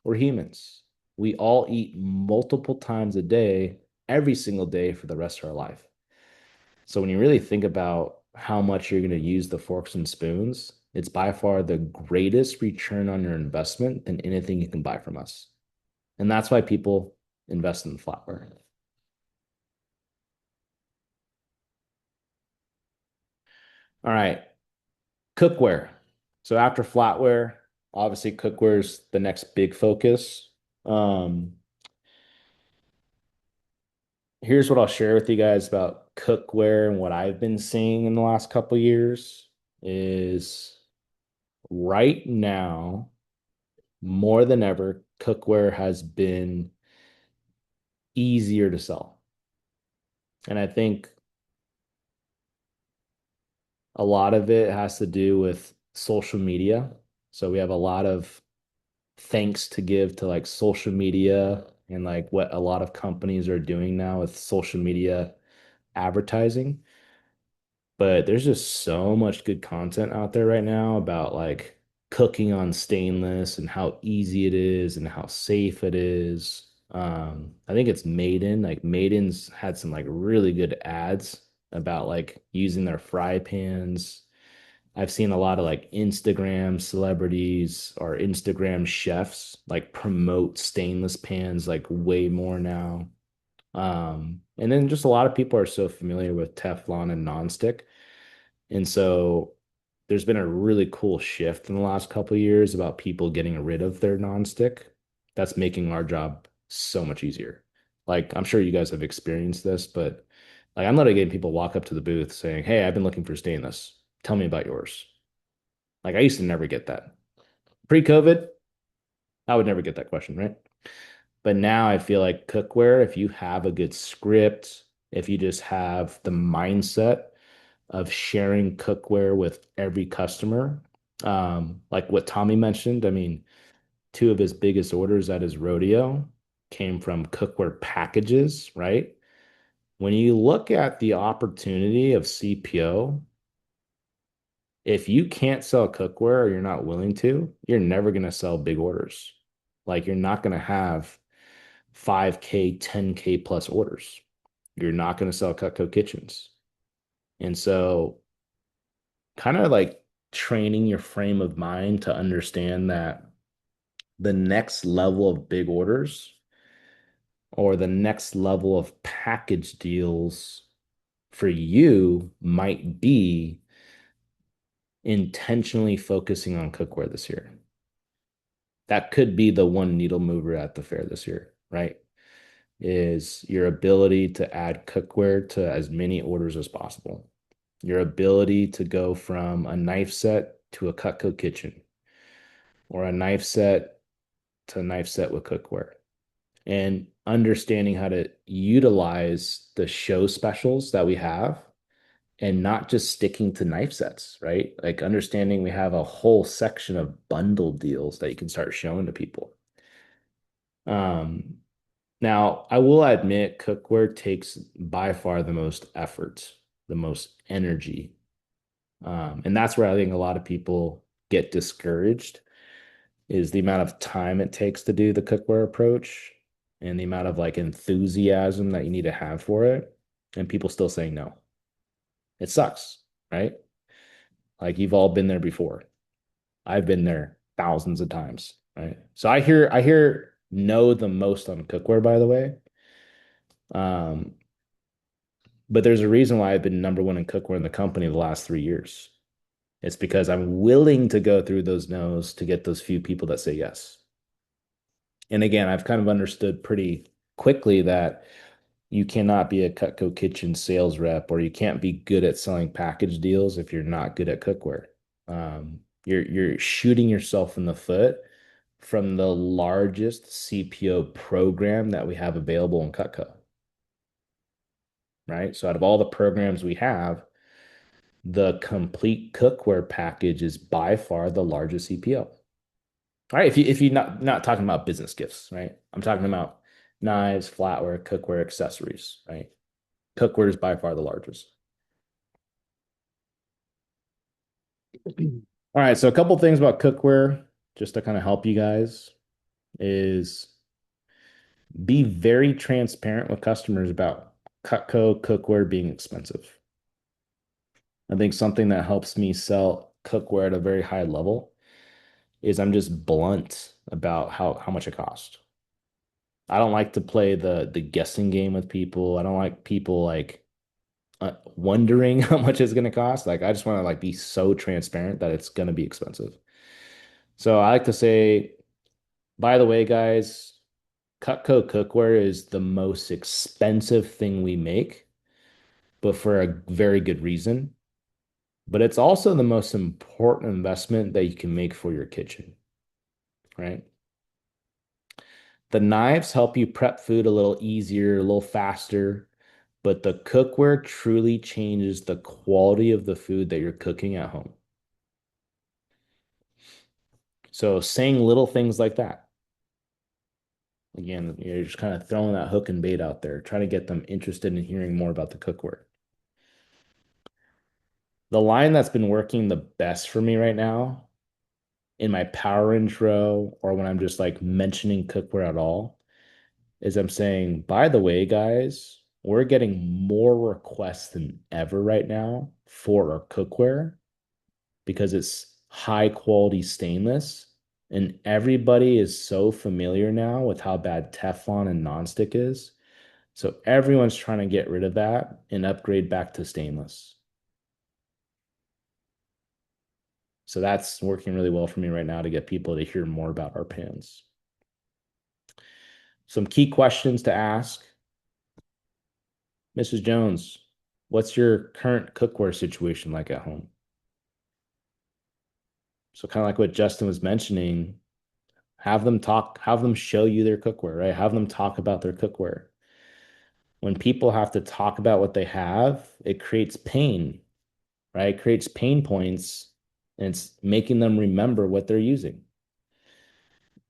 We're humans. We all eat multiple times a day, every single day for the rest of our life. So when you really think about how much you're going to use the forks and spoons, it's by far the greatest return on your investment than anything you can buy from us. And that's why people invest in the flatware. All right, cookware. So after flatware, obviously cookware is the next big focus. Um, Here's what I'll share with you guys about cookware and what I've been seeing in the last couple years is right now, more than ever, cookware has been easier to sell. And I think a lot of it has to do with social media. So we have a lot of thanks to give to like social media and like what a lot of companies are doing now with social media advertising. But there's just so much good content out there right now about like cooking on stainless and how easy it is and how safe it is. I think it's Maiden. Like Maiden's had some like really good ads about like using their fry pans. I've seen a lot of like Instagram celebrities or Instagram chefs like promote stainless pans like way more now. And then just a lot of people are so familiar with Teflon and nonstick. And so there's been a really cool shift in the last couple of years about people getting rid of their nonstick. That's making our job so much easier. Like I'm sure you guys have experienced this, but like I'm literally getting people walk up to the booth saying, "Hey, I've been looking for stainless. Tell me about yours." Like I used to never get that. Pre-COVID, I would never get that question, right? But now I feel like cookware, if you have a good script, if you just have the mindset of sharing cookware with every customer. Like what Tommy mentioned, I mean, two of his biggest orders at his rodeo came from cookware packages, right? When you look at the opportunity of CPO, if you can't sell cookware or you're not willing to, you're never going to sell big orders. Like you're not going to have 5K, 10K plus orders. You're not going to sell Cutco kitchens. And so kind of like training your frame of mind to understand that the next level of big orders or the next level of package deals for you might be intentionally focusing on cookware this year. That could be the one needle mover at the fair this year, right? Is your ability to add cookware to as many orders as possible. Your ability to go from a knife set to a Cutco kitchen or a knife set to a knife set with cookware and understanding how to utilize the show specials that we have and not just sticking to knife sets, right? Like understanding we have a whole section of bundle deals that you can start showing to people. Um, Now, I will admit cookware takes by far the most effort, the most energy. And that's where I think a lot of people get discouraged is the amount of time it takes to do the cookware approach and the amount of like enthusiasm that you need to have for it. And people still saying no. It sucks. right? Like you've all been there before. I've been there thousands of times, right? So I hear no the most on cookware, by the way. Um, but there's a reason why I've been number one in cookware in the company the last 3 years. It's because I'm willing to go through those no's to get those few people that say yes. And again, I've kind of understood pretty quickly that you cannot be a Cutco Kitchen sales rep or you can't be good at selling package deals if you're not good at cookware. You're shooting yourself in the foot from the largest CPO program that we have available in Cutco, right? So out of all the programs we have, the complete cookware package is by far the largest CPO. All right, if you not talking about business gifts, right? I'm talking about knives, flatware, cookware, accessories, right? Cookware is by far the largest. All right, so a couple things about cookware, just to kind of help you guys, is be very transparent with customers about Cutco cookware being expensive. I think something that helps me sell cookware at a very high level is I'm just blunt about how much it costs. I don't like to play the guessing game with people. I don't like people like wondering how much it's going to cost. Like I just want to like be so transparent that it's going to be expensive. So I like to say, by the way, guys, Cutco cookware is the most expensive thing we make, but for a very good reason. But it's also the most important investment that you can make for your kitchen, right? The knives help you prep food a little easier, a little faster, but the cookware truly changes the quality of the food that you're cooking at home. So saying little things like that. Again, you're just kind of throwing that hook and bait out there, trying to get them interested in hearing more about the cookware. The line that's been working the best for me right now in my power intro or when I'm just like mentioning cookware at all is I'm saying, by the way, guys, we're getting more requests than ever right now for our cookware because it's high quality stainless. And everybody is so familiar now with how bad Teflon and nonstick is. So everyone's trying to get rid of that and upgrade back to stainless. So that's working really well for me right now to get people to hear more about our pans. Some key questions to ask. Mrs. Jones, what's your current cookware situation like at home? So kind of like what Justin was mentioning, have them talk, have them show you their cookware, right? Have them talk about their cookware. When people have to talk about what they have, it creates pain, right? It creates pain points and it's making them remember what they're using.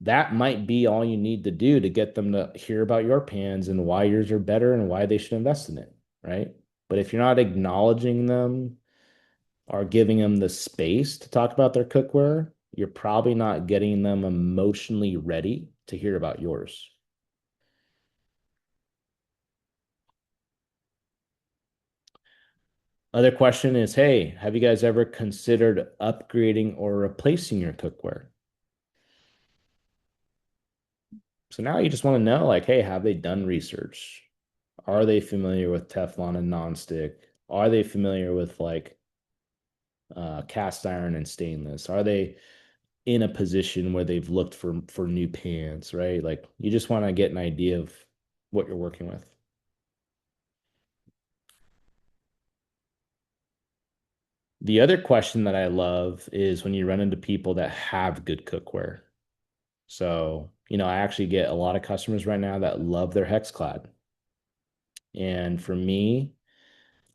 That might be all you need to do to get them to hear about your pans and why yours are better and why they should invest in it, right? But if you're not acknowledging them or giving them the space to talk about their cookware, you're probably not getting them emotionally ready to hear about yours. Other question is, hey, have you guys ever considered upgrading or replacing your cookware? So now you just want to know, like, hey, have they done research? Are they familiar with Teflon and nonstick? Are they familiar with like cast iron and stainless? Are they in a position where they've looked for new pans, right? Like you just want to get an idea of what you're working with. The other question that I love is when you run into people that have good cookware. So, I actually get a lot of customers right now that love their HexClad. And for me,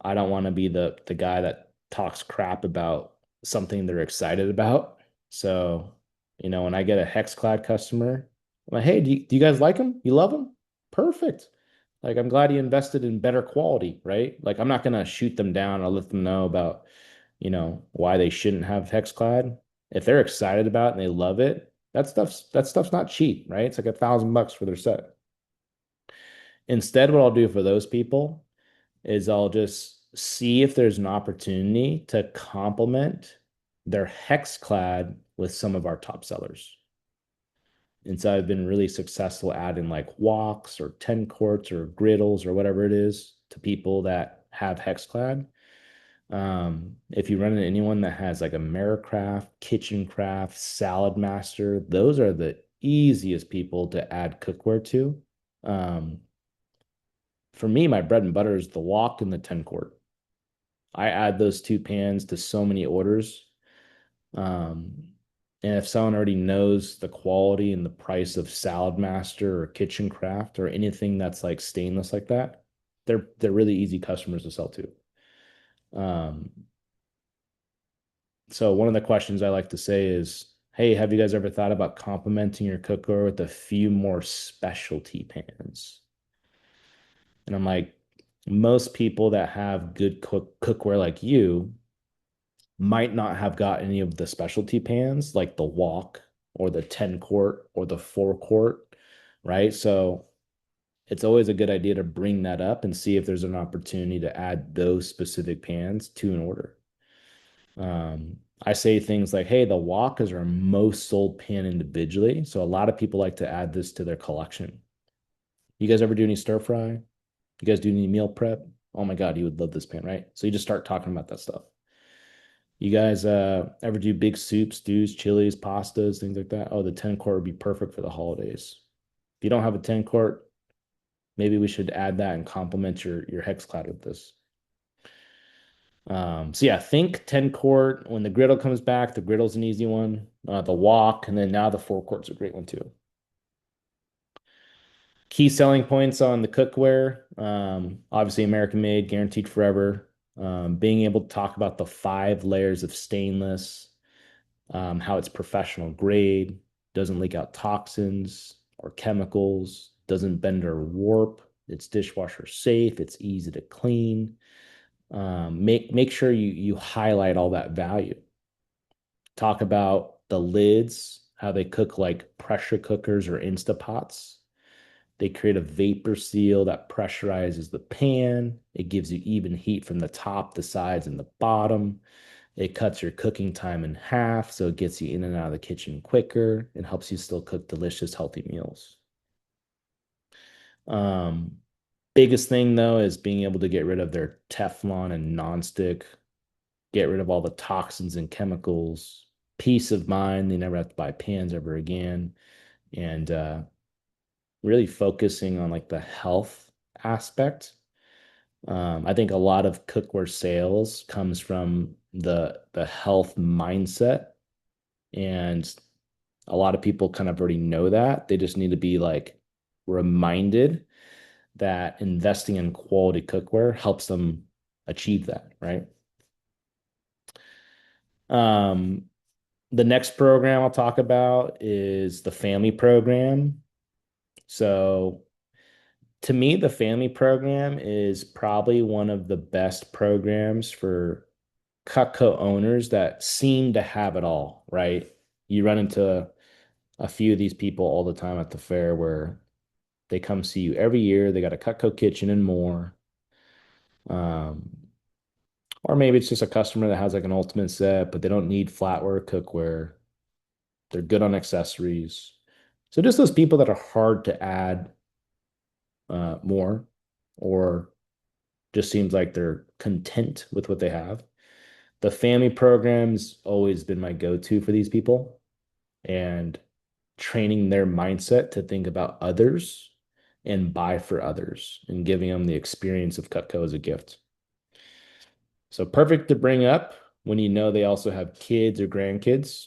I don't want to be the guy that talks crap about something they're excited about. So, when I get a HexClad customer, I'm like, hey, do you guys like them? You love them? Perfect. Like, I'm glad you invested in better quality, right? Like, I'm not gonna shoot them down. I'll let them know about, why they shouldn't have HexClad. If they're excited about it and they love it, that stuff's not cheap, right? It's like $1,000 for their set. Instead, what I'll do for those people is I'll just see if there's an opportunity to complement their hex clad with some of our top sellers. And so I've been really successful adding like walks or 10 courts or griddles or whatever it is to people that have hex clad. If you run into anyone that has like Americraft, Kitchencraft, Salad Master, those are the easiest people to add cookware to. Um, for me, my bread and butter is the wok and the 10 quart. I add those two pans to so many orders. Um, and if someone already knows the quality and the price of Salad Master or Kitchen Craft or anything that's like stainless like that, they're really easy customers to sell to. Um, so one of the questions I like to say is, hey, have you guys ever thought about complementing your cookware with a few more specialty pans? And I'm like, most people that have good cookware like you might not have got any of the specialty pans like the wok or the 10 quart or the 4 quart, right? So it's always a good idea to bring that up and see if there's an opportunity to add those specific pans to an order. I say things like, hey, the wok is our most sold pan individually. So a lot of people like to add this to their collection. You guys ever do any stir fry? You guys do any meal prep? Oh my God, you would love this pan, right? So you just start talking about that stuff. You guys ever do big soups, stews, chilies, pastas, things like that? Oh, the 10 quart would be perfect for the holidays. If you don't have a 10 quart, maybe we should add that and complement your hex cloud with this. So yeah, think 10 quart. When the griddle comes back, the griddle's an easy one. The wok, and then now the 4 quart's a great one too. Key selling points on the cookware, obviously American made, guaranteed forever. Being able to talk about the 5 layers of stainless, how it's professional grade, doesn't leak out toxins or chemicals, doesn't bend or warp, it's dishwasher safe, it's easy to clean. Make sure you highlight all that value. Talk about the lids, how they cook like pressure cookers or Instapots. They create a vapor seal that pressurizes the pan. It gives you even heat from the top, the sides, and the bottom. It cuts your cooking time in half, so it gets you in and out of the kitchen quicker and helps you still cook delicious, healthy meals. Um, Biggest thing though is being able to get rid of their Teflon and nonstick, get rid of all the toxins and chemicals, peace of mind. They never have to buy pans ever again, and really focusing on like the health aspect. I think a lot of cookware sales comes from the health mindset, and a lot of people kind of already know that. They just need to be like reminded that investing in quality cookware helps them achieve that, right? Um, the next program I'll talk about is the family program. So to me, the family program is probably one of the best programs for Cutco owners that seem to have it all, right? You run into a few of these people all the time at the fair where they come see you every year. They got a Cutco kitchen and more. Um, or maybe it's just a customer that has like an ultimate set, but they don't need flatware, cookware. They're good on accessories. So just those people that are hard to add more, or just seems like they're content with what they have. The family program's always been my go-to for these people, and training their mindset to think about others and buy for others and giving them the experience of Cutco as a gift. So perfect to bring up when you know they also have kids or grandkids.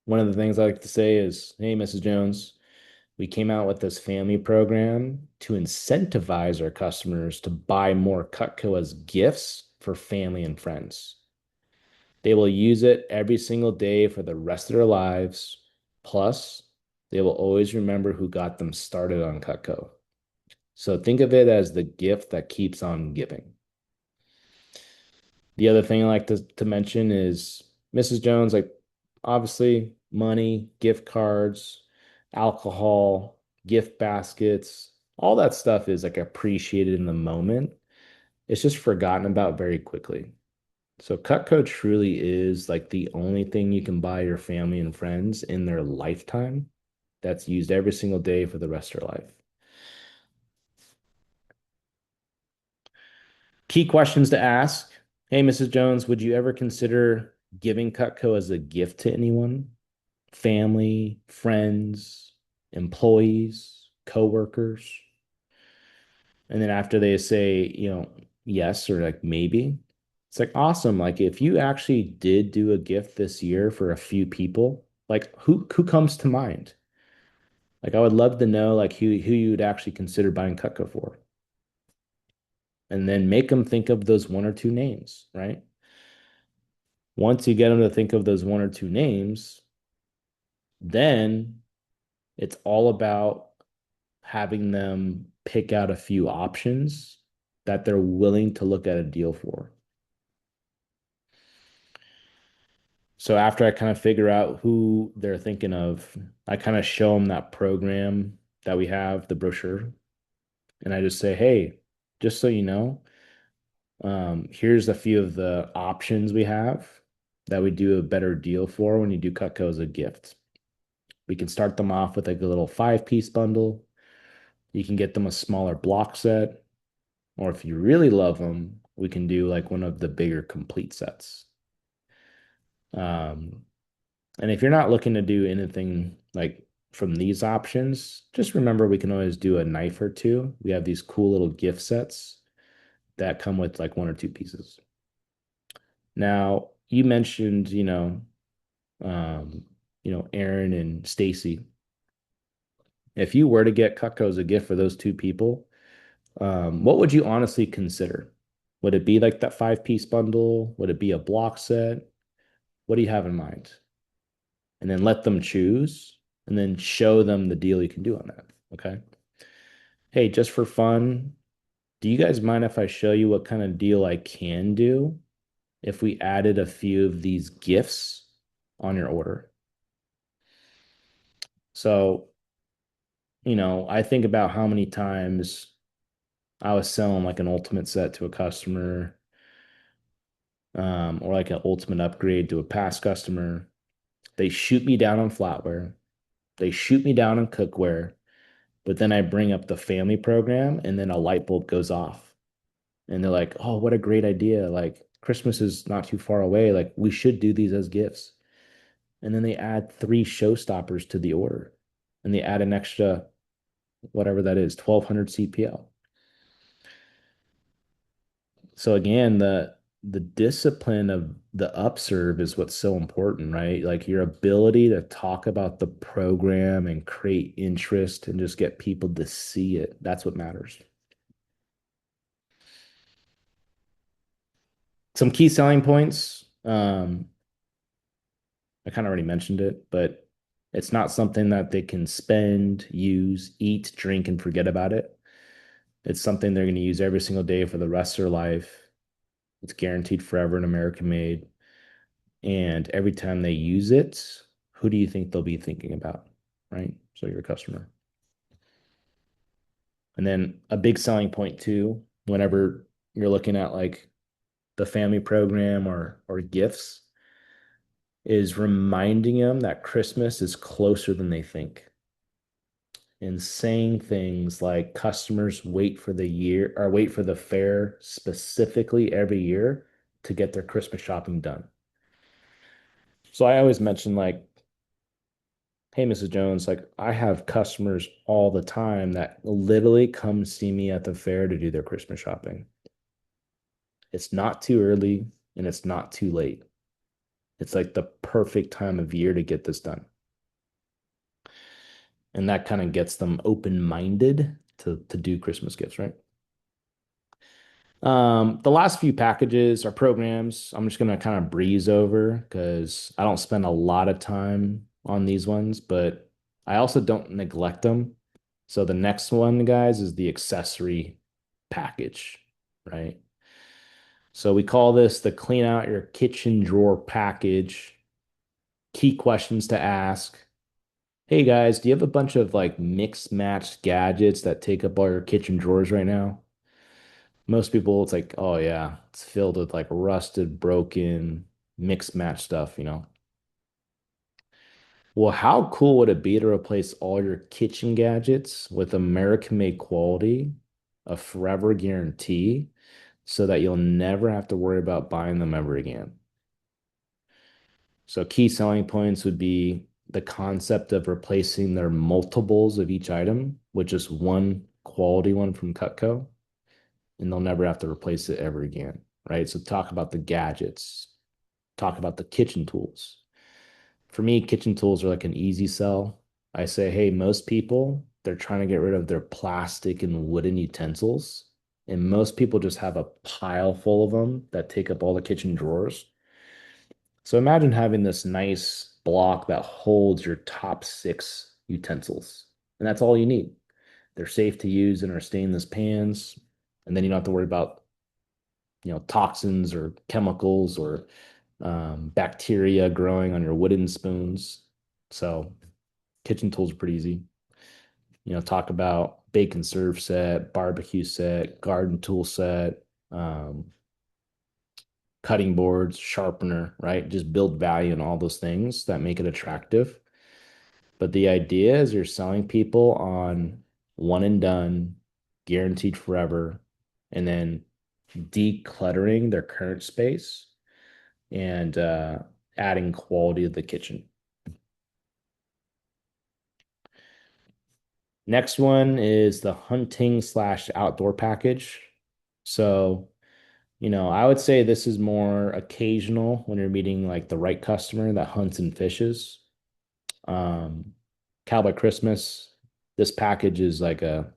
One of the things I like to say is, hey, Mrs. Jones, we came out with this family program to incentivize our customers to buy more Cutco as gifts for family and friends. They will use it every single day for the rest of their lives. Plus, they will always remember who got them started on Cutco. So think of it as the gift that keeps on giving. The other thing I like to mention is Mrs. Jones, like obviously money, gift cards, alcohol, gift baskets, all that stuff is like appreciated in the moment. it's just forgotten about very quickly. So Cutco truly is like the only thing you can buy your family and friends in their lifetime that's used every single day for the rest of their life. Key questions to ask. Hey, Mrs. Jones, would you ever consider giving Cutco as a gift to anyone? Family, friends, employees, coworkers? And then after they say, yes or like maybe, it's like awesome. Like if you actually did do a gift this year for a few people, like who comes to mind? Like I would love to know like who you would actually consider buying Cutco for. And then make them think of those one or two names, right? Once you get them to think of those one or two names, then it's all about having them pick out a few options that they're willing to look at a deal for. So after I kind of figure out who they're thinking of, I kind of show them that program that we have, the brochure, and I just say, hey, just so you know, here's a few of the options we have that we do a better deal for when you do Cutco as a gift. We can start them off with like a little 5-piece bundle. You can get them a smaller block set, or if you really love them, we can do like one of the bigger complete sets. Um, and if you're not looking to do anything like from these options, just remember we can always do a knife or two. We have these cool little gift sets that come with like one or two pieces. Now, you mentioned, um, Aaron and Stacy. If you were to get Cutco as a gift for those two people, what would you honestly consider? Would it be like that 5-piece bundle? Would it be a block set? What do you have in mind? And then let them choose and then show them the deal you can do on that. Okay. Hey, just for fun, do you guys mind if I show you what kind of deal I can do if we added a few of these gifts on your order? So, I think about how many times I was selling like an ultimate set to a customer, or like an ultimate upgrade to a past customer. They shoot me down on flatware. They shoot me down on cookware, but then I bring up the family program and then a light bulb goes off. And they're like, "Oh, what a great idea. Like Christmas is not too far away. Like we should do these as gifts." And then they add 3 showstoppers to the order. And they add an extra whatever that is, 1200 CPL. So again, the discipline of the upserve is what's so important, right? Like your ability to talk about the program and create interest and just get people to see it. That's what matters. Some key selling points. I kind of already mentioned it, but it's not something that they can spend, use, eat, drink, and forget about it. It's something they're going to use every single day for the rest of their life. It's guaranteed forever and American made. And every time they use it, who do you think they'll be thinking about? Right? So your customer. And then a big selling point too, whenever you're looking at like the family program or gifts, is reminding them that Christmas is closer than they think. And saying things like customers wait for the year or wait for the fair specifically every year to get their Christmas shopping done. So I always mention like, hey, Mrs. Jones, like I have customers all the time that literally come see me at the fair to do their Christmas shopping. It's not too early and it's not too late. It's like the perfect time of year to get this done. And that kind of gets them open-minded to do Christmas gifts, right? The last few packages are programs. I'm just gonna kind of breeze over because I don't spend a lot of time on these ones, but I also don't neglect them. So the next one, guys, is the accessory package, right? So we call this the clean out your kitchen drawer package. Key questions to ask. Hey guys, do you have a bunch of like mixed matched gadgets that take up all your kitchen drawers right now? Most people, it's like, oh yeah, it's filled with like rusted, broken, mixed match stuff, you know. Well, how cool would it be to replace all your kitchen gadgets with American-made quality, a forever guarantee, so that you'll never have to worry about buying them ever again? So key selling points would be the concept of replacing their multiples of each item with just one quality one from Cutco, and they'll never have to replace it ever again, right? So talk about the gadgets, talk about the kitchen tools. For me, kitchen tools are like an easy sell. I say, hey, most people, they're trying to get rid of their plastic and wooden utensils. And most people just have a pile full of them that take up all the kitchen drawers. So imagine having this nice block that holds your top six utensils, and that's all you need. They're safe to use and are stainless pans, and then you don't have to worry about, toxins or chemicals or bacteria growing on your wooden spoons. So kitchen tools are pretty easy. Talk about bacon serve set, barbecue set, garden tool set, um, cutting boards, sharpener, right? Just build value in all those things that make it attractive. But the idea is you're selling people on one and done, guaranteed forever, and then decluttering their current space and adding quality to the kitchen. Next one is the hunting slash outdoor package. So, I would say this is more occasional when you're meeting like the right customer that hunts and fishes. Um, Cowboy Christmas, this package is like a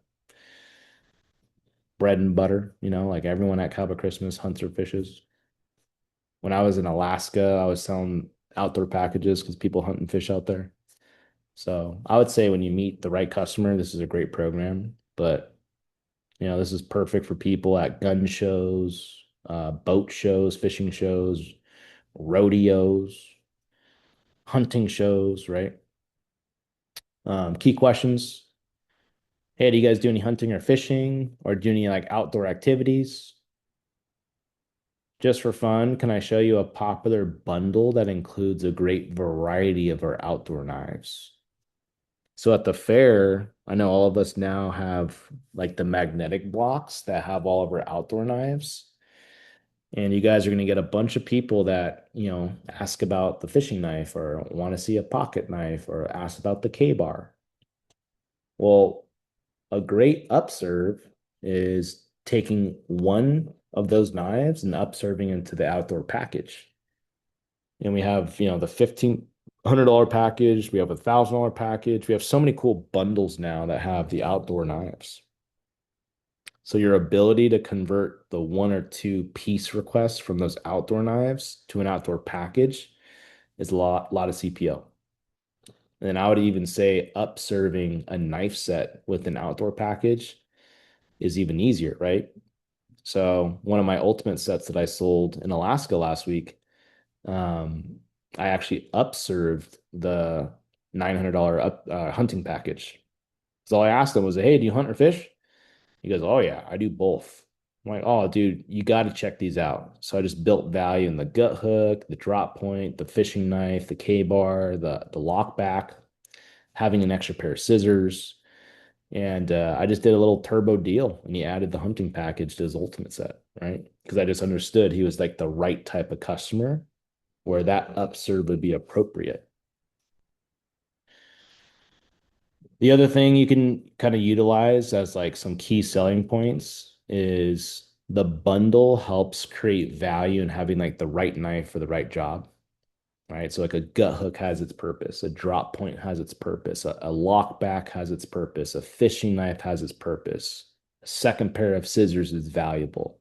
bread and butter, like everyone at Cowboy Christmas hunts or fishes. When I was in Alaska, I was selling outdoor packages because people hunt and fish out there. So I would say when you meet the right customer, this is a great program. But this is perfect for people at gun shows, boat shows, fishing shows, rodeos, hunting shows, right? Key questions. Hey, do you guys do any hunting or fishing or do any like outdoor activities? Just for fun, can I show you a popular bundle that includes a great variety of our outdoor knives? So at the fair, I know all of us now have like the magnetic blocks that have all of our outdoor knives. And you guys are going to get a bunch of people that, ask about the fishing knife or want to see a pocket knife or ask about the K-bar. Well, a great upserve is taking one of those knives and upserving into the outdoor package. And we have, the $1,500 package, we have $1,000 package. We have so many cool bundles now that have the outdoor knives. So your ability to convert the one or two piece requests from those outdoor knives to an outdoor package is a lot of CPO. And then I would even say upserving a knife set with an outdoor package is even easier, right? So one of my ultimate sets that I sold in Alaska last week, um, I actually upserved the $900 hunting package. So all I asked him was, "Hey, do you hunt or fish?" He goes, "Oh yeah, I do both." I'm like, "Oh, dude, you got to check these out." So I just built value in the gut hook, the drop point, the fishing knife, the K-bar, the lock back, having an extra pair of scissors. And I just did a little turbo deal and he added the hunting package to his ultimate set, right? Because I just understood he was like the right type of customer where that upserve would be appropriate. The other thing you can kind of utilize as like some key selling points is the bundle helps create value in having like the right knife for the right job, right? So like a gut hook has its purpose, a drop point has its purpose, a lock back has its purpose, a fishing knife has its purpose. A second pair of scissors is valuable.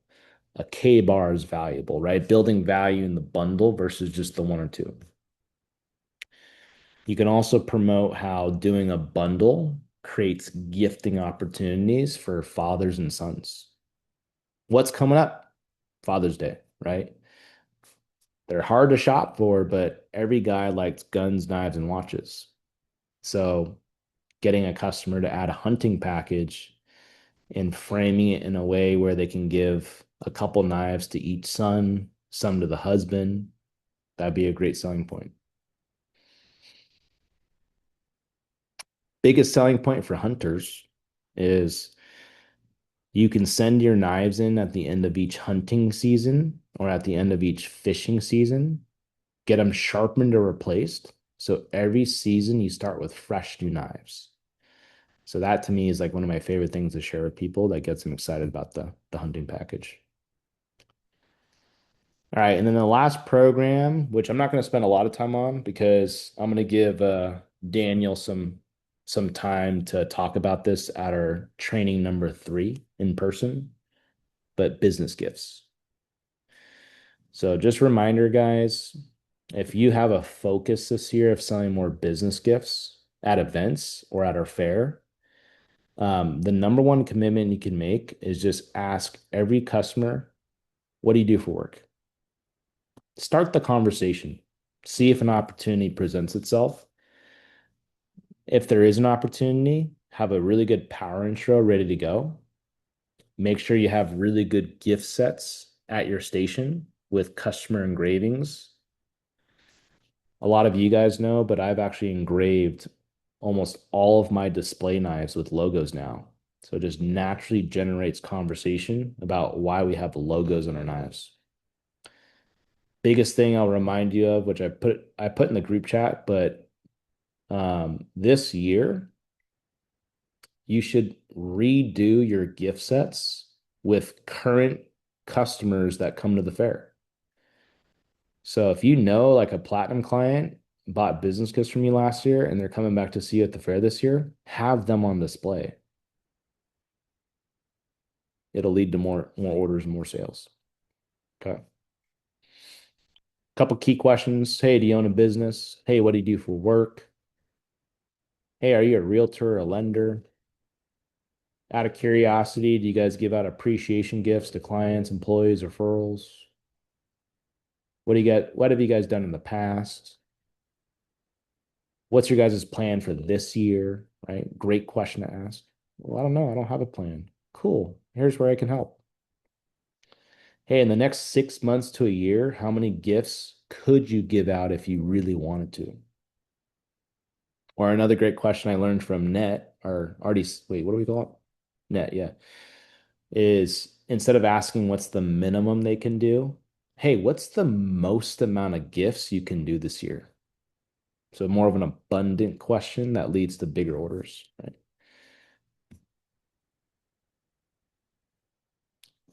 A K bar is valuable, right? Building value in the bundle versus just the one or two. You can also promote how doing a bundle creates gifting opportunities for fathers and sons. What's coming up? Father's Day, right? They're hard to shop for, but every guy likes guns, knives, and watches. So getting a customer to add a hunting package and framing it in a way where they can give a couple knives to each son, some to the husband. That'd be a great selling point. Biggest selling point for hunters is you can send your knives in at the end of each hunting season or at the end of each fishing season, get them sharpened or replaced. So every season you start with fresh new knives. So that to me is like one of my favorite things to share with people that gets them excited about the hunting package. All right, and then the last program, which I'm not going to spend a lot of time on because I'm going to give Daniel some time to talk about this at our training number 3 in person, but business gifts. So just a reminder, guys, if you have a focus this year of selling more business gifts at events or at our fair, the number one commitment you can make is just ask every customer, what do you do for work? Start the conversation. See if an opportunity presents itself. If there is an opportunity, have a really good power intro ready to go. Make sure you have really good gift sets at your station with customer engravings. A lot of you guys know, but I've actually engraved almost all of my display knives with logos now. So it just naturally generates conversation about why we have the logos on our knives. Biggest thing I'll remind you of, which I put in the group chat, but this year you should redo your gift sets with current customers that come to the fair. So if you know like a platinum client bought business gifts from you last year and they're coming back to see you at the fair this year, have them on display. It'll lead to more orders and more sales. Okay. Couple key questions. Hey, do you own a business? Hey, what do you do for work? Hey, are you a realtor or a lender? Out of curiosity, do you guys give out appreciation gifts to clients, employees, referrals? What have you guys done in the past? What's your guys' plan for this year? Right? Great question to ask. Well, I don't know. I don't have a plan. Cool. Here's where I can help. Hey, in the next 6 months to a year, how many gifts could you give out if you really wanted to? Or another great question I learned from Net, or already, wait, what do we call it? Net, yeah. Is instead of asking what's the minimum they can do, hey, what's the most amount of gifts you can do this year? So more of an abundant question that leads to bigger orders, right?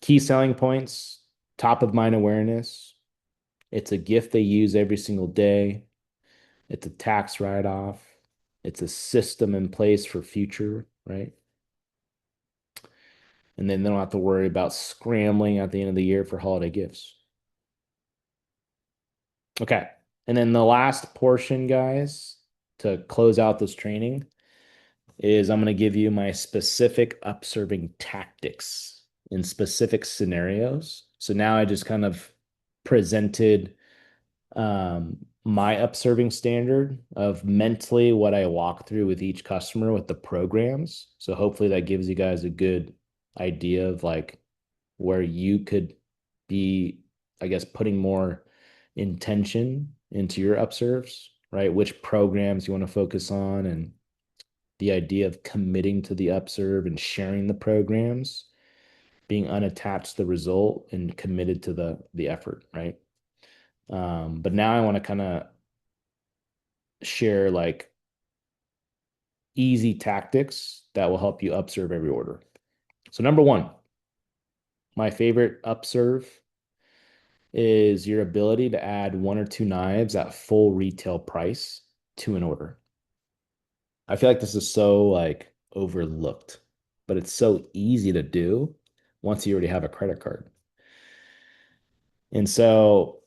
Key selling points, top of mind awareness. It's a gift they use every single day. It's a tax write-off. It's a system in place for future, right? And then they don't have to worry about scrambling at the end of the year for holiday gifts. Okay. And then the last portion, guys, to close out this training is I'm going to give you my specific upserving tactics in specific scenarios. So now I just kind of presented my upserving standard of mentally what I walk through with each customer with the programs. So hopefully that gives you guys a good idea of like where you could be, I guess, putting more intention into your upserves, right? Which programs you want to focus on and the idea of committing to the upserve and sharing the programs, being unattached to the result and committed to the effort, right? But now I want to kind of share like easy tactics that will help you upserve every order. So number one, my favorite upserve is your ability to add 1 or 2 knives at full retail price to an order. I feel like this is so like overlooked, but it's so easy to do once you already have a credit card. And so,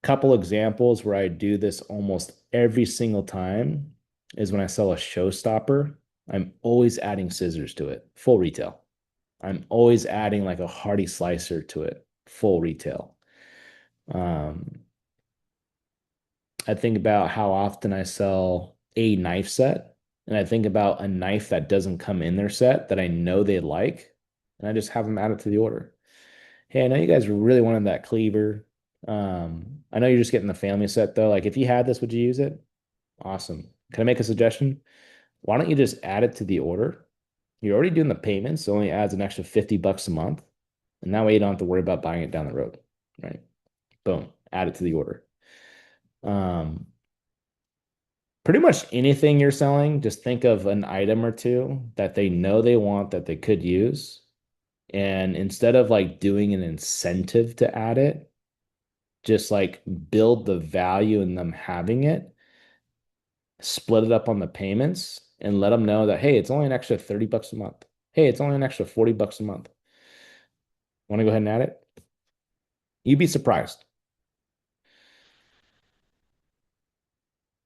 couple examples where I do this almost every single time is when I sell a showstopper, I'm always adding scissors to it, full retail. I'm always adding like a hearty slicer to it, full retail. Um, I think about how often I sell a knife set, and I think about a knife that doesn't come in their set that I know they like. and I just have them add it to the order. Hey, I know you guys really wanted that cleaver. I know you're just getting the family set though. Like if you had this, would you use it? Awesome. Can I make a suggestion? Why don't you just add it to the order? You're already doing the payments, so it only adds an extra 50 bucks a month. And that way you don't have to worry about buying it down the road. Right. Boom. Add it to the order. Um, Pretty much anything you're selling, just think of an item or two that they know they want that they could use. And instead of like doing an incentive to add it, just like build the value in them having it, split it up on the payments, and let them know that, hey, it's only an extra 30 bucks a month. Hey, it's only an extra 40 bucks a month. Want to go ahead and add it? You'd be surprised.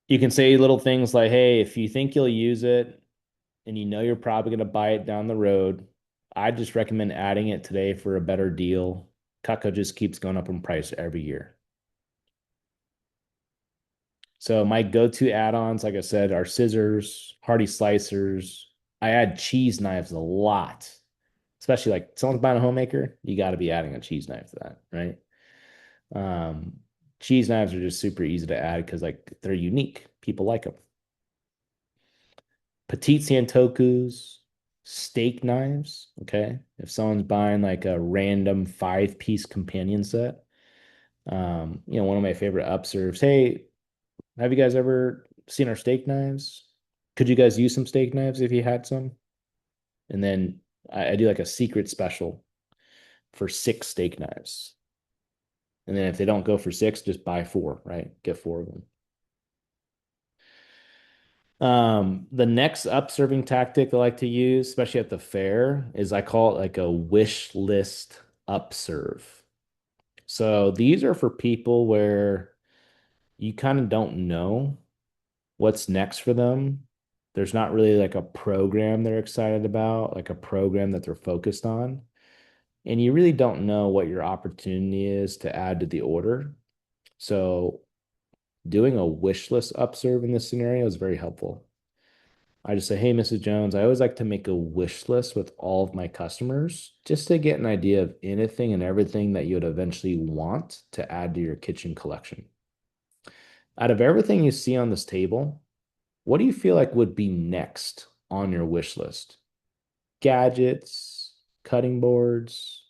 You can say little things like, hey, if you think you'll use it and you know you're probably going to buy it down the road, I just recommend adding it today for a better deal. Cutco just keeps going up in price every year. So my go-to add-ons, like I said, are scissors, hearty slicers. I add cheese knives a lot, especially like someone's buying a homemaker, you got to be adding a cheese knife to that, right? Um, Cheese knives are just super easy to add because like they're unique. People like them. Petite Santokus, steak knives. Okay. If someone's buying like a random 5-piece companion set, one of my favorite upserves. Hey, have you guys ever seen our steak knives? Could you guys use some steak knives if you had some? And then I do like a secret special for 6 steak knives. And then if they don't go for 6, just buy 4, right? Get 4 of them. The next upserving tactic I like to use, especially at the fair, is I call it like a wish list upserve. So these are for people where you kind of don't know what's next for them. There's not really like a program they're excited about, like a program that they're focused on. And you really don't know what your opportunity is to add to the order. So doing a wish list upserve in this scenario is very helpful. I just say, hey, Mrs. Jones, I always like to make a wish list with all of my customers just to get an idea of anything and everything that you would eventually want to add to your kitchen collection. Out of everything you see on this table, what do you feel like would be next on your wish list? Gadgets, cutting boards,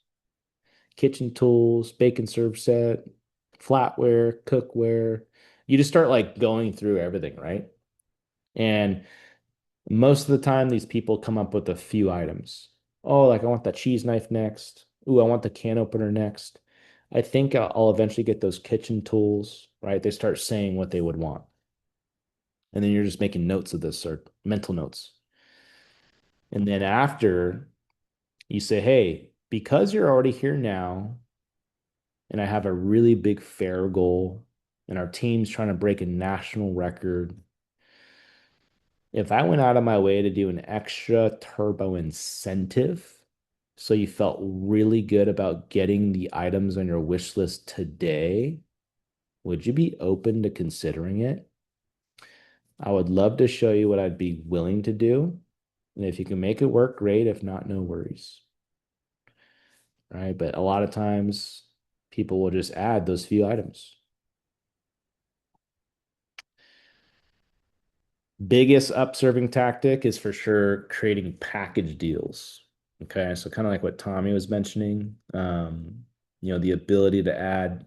kitchen tools, bacon serve set, flatware, cookware. You just start like going through everything, right? And most of the time, these people come up with a few items. Oh, like I want that cheese knife next. Ooh, I want the can opener next. I think I'll eventually get those kitchen tools, right? They start saying what they would want. And then you're just making notes of this or mental notes. And then after you say, hey, because you're already here now, and I have a really big fair goal, and our team's trying to break a national record, if I went out of my way to do an extra turbo incentive, so you felt really good about getting the items on your wish list today, would you be open to considering it? I would love to show you what I'd be willing to do. And if you can make it work, great. If not, no worries. Right. But a lot of times people will just add those few items. Biggest upserving tactic is for sure creating package deals. Okay, so kind of like what Tommy was mentioning, the ability to add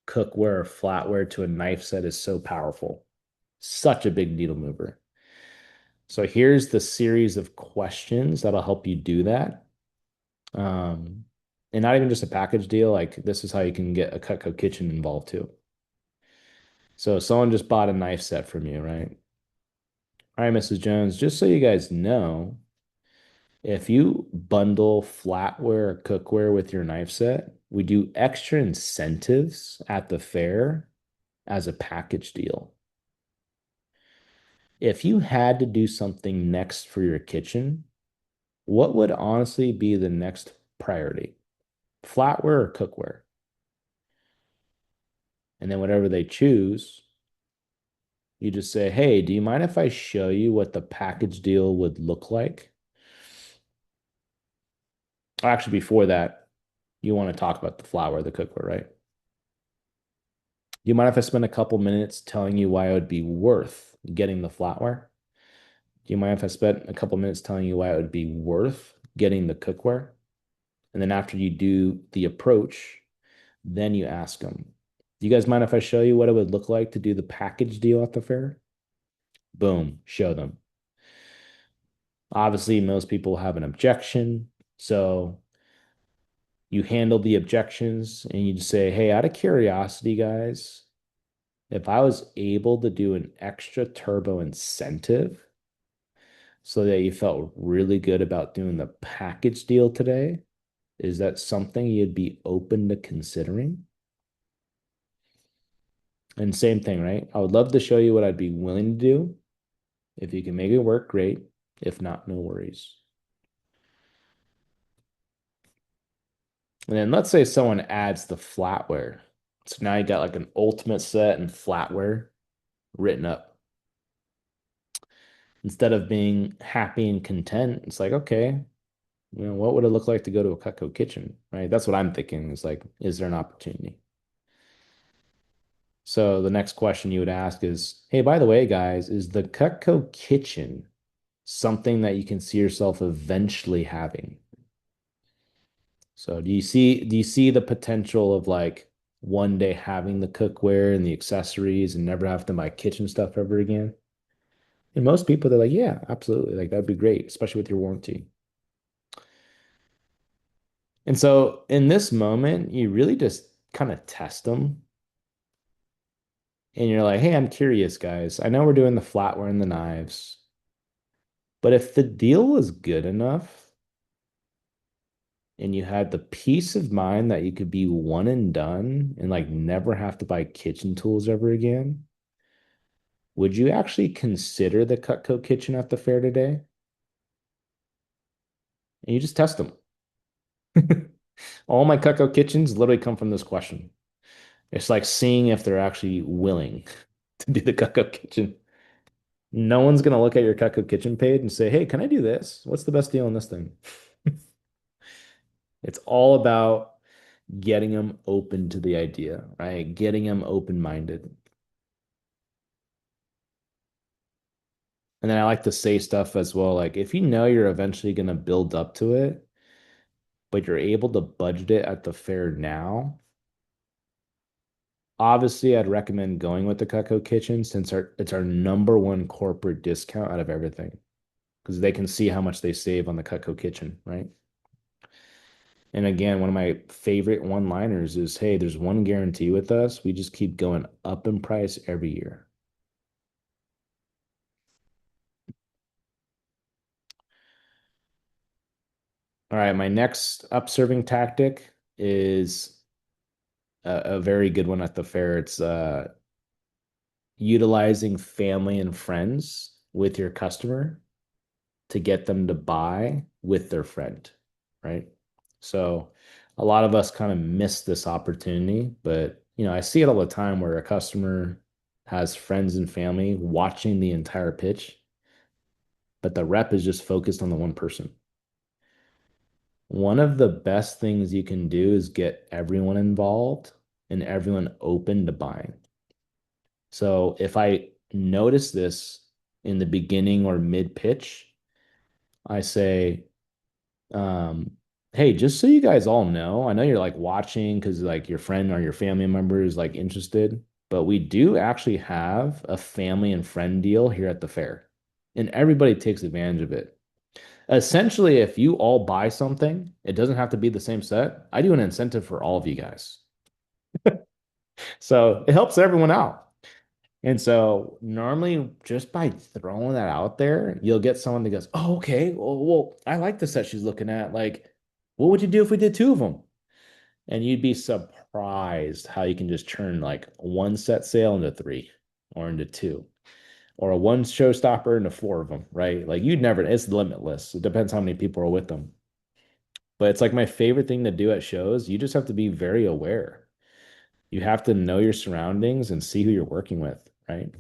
cookware or flatware to a knife set is so powerful. Such a big needle mover. So here's the series of questions that'll help you do that. Um, and not even just a package deal, like this is how you can get a Cutco kitchen involved too. So someone just bought a knife set from you, right? All right, Mrs. Jones, just so you guys know, if you bundle flatware or cookware with your knife set, we do extra incentives at the fair as a package deal. If you had to do something next for your kitchen, what would honestly be the next priority? Flatware or cookware? And then whatever they choose, you just say, hey, do you mind if I show you what the package deal would look like? Actually, before that, you want to talk about the flour, the cookware, right? Do you mind if I spend a couple minutes telling you why it would be worth getting the flatware? Do you mind if I spend a couple minutes telling you why it would be worth getting the cookware? And then after you do the approach, then you ask them, do you guys mind if I show you what it would look like to do the package deal at the fair? Boom, show them. Obviously, most people have an objection. So you handle the objections and you just say, hey, out of curiosity, guys, if I was able to do an extra turbo incentive so that you felt really good about doing the package deal today, is that something you'd be open to considering? And same thing, right? I would love to show you what I'd be willing to do. If you can make it work, great. If not, no worries. And then let's say someone adds the flatware. So now you got like an ultimate set and flatware written up. Instead of being happy and content, it's like, okay, what would it look like to go to a Cutco kitchen, right? That's what I'm thinking. Is like, is there an opportunity? So the next question you would ask is, hey, by the way, guys, is the Cutco kitchen something that you can see yourself eventually having? So do you see the potential of like one day having the cookware and the accessories and never have to buy kitchen stuff ever again? And most people, they're like, yeah, absolutely. Like that'd be great, especially with your warranty. And so in this moment, you really just kind of test them. And you're like, hey, I'm curious, guys. I know we're doing the flatware and the knives, but if the deal was good enough and you had the peace of mind that you could be one and done and like never have to buy kitchen tools ever again, would you actually consider the Cutco kitchen at the fair today? And you just test them. All my Cutco kitchens literally come from this question. It's like seeing if they're actually willing to do the Cutco kitchen. No one's gonna look at your Cutco kitchen page and say, "Hey, can I do this? What's the best deal on this thing?" It's all about getting them open to the idea, right? Getting them open-minded. And then I like to say stuff as well, like if you know you're eventually gonna build up to it, but you're able to budget it at the fair now, obviously I'd recommend going with the Cutco Kitchen since it's our number one corporate discount out of everything because they can see how much they save on the Cutco Kitchen, right? And again, one of my favorite one-liners is, hey, there's one guarantee with us. We just keep going up in price every year. All right, my next upserving tactic is a very good one at the fair. It's utilizing family and friends with your customer to get them to buy with their friend, right? So a lot of us kind of miss this opportunity, but I see it all the time where a customer has friends and family watching the entire pitch, but the rep is just focused on the one person. One of the best things you can do is get everyone involved and everyone open to buying. So if I notice this in the beginning or mid pitch, I say, hey, just so you guys all know, I know you're like watching because like your friend or your family member is like interested, but we do actually have a family and friend deal here at the fair, and everybody takes advantage of it. Essentially, if you all buy something, it doesn't have to be the same set. I do an incentive for all of you guys. So it helps everyone out. And so normally just by throwing that out there, you'll get someone that goes, oh, okay, well, I like the set she's looking at. Like, what would you do if we did two of them? And you'd be surprised how you can just turn like one set sale into three or into two or a one showstopper into four of them, right? Like you'd never, it's limitless. It depends how many people are with them. But it's like my favorite thing to do at shows. You just have to be very aware. You have to know your surroundings and see who you're working with, right?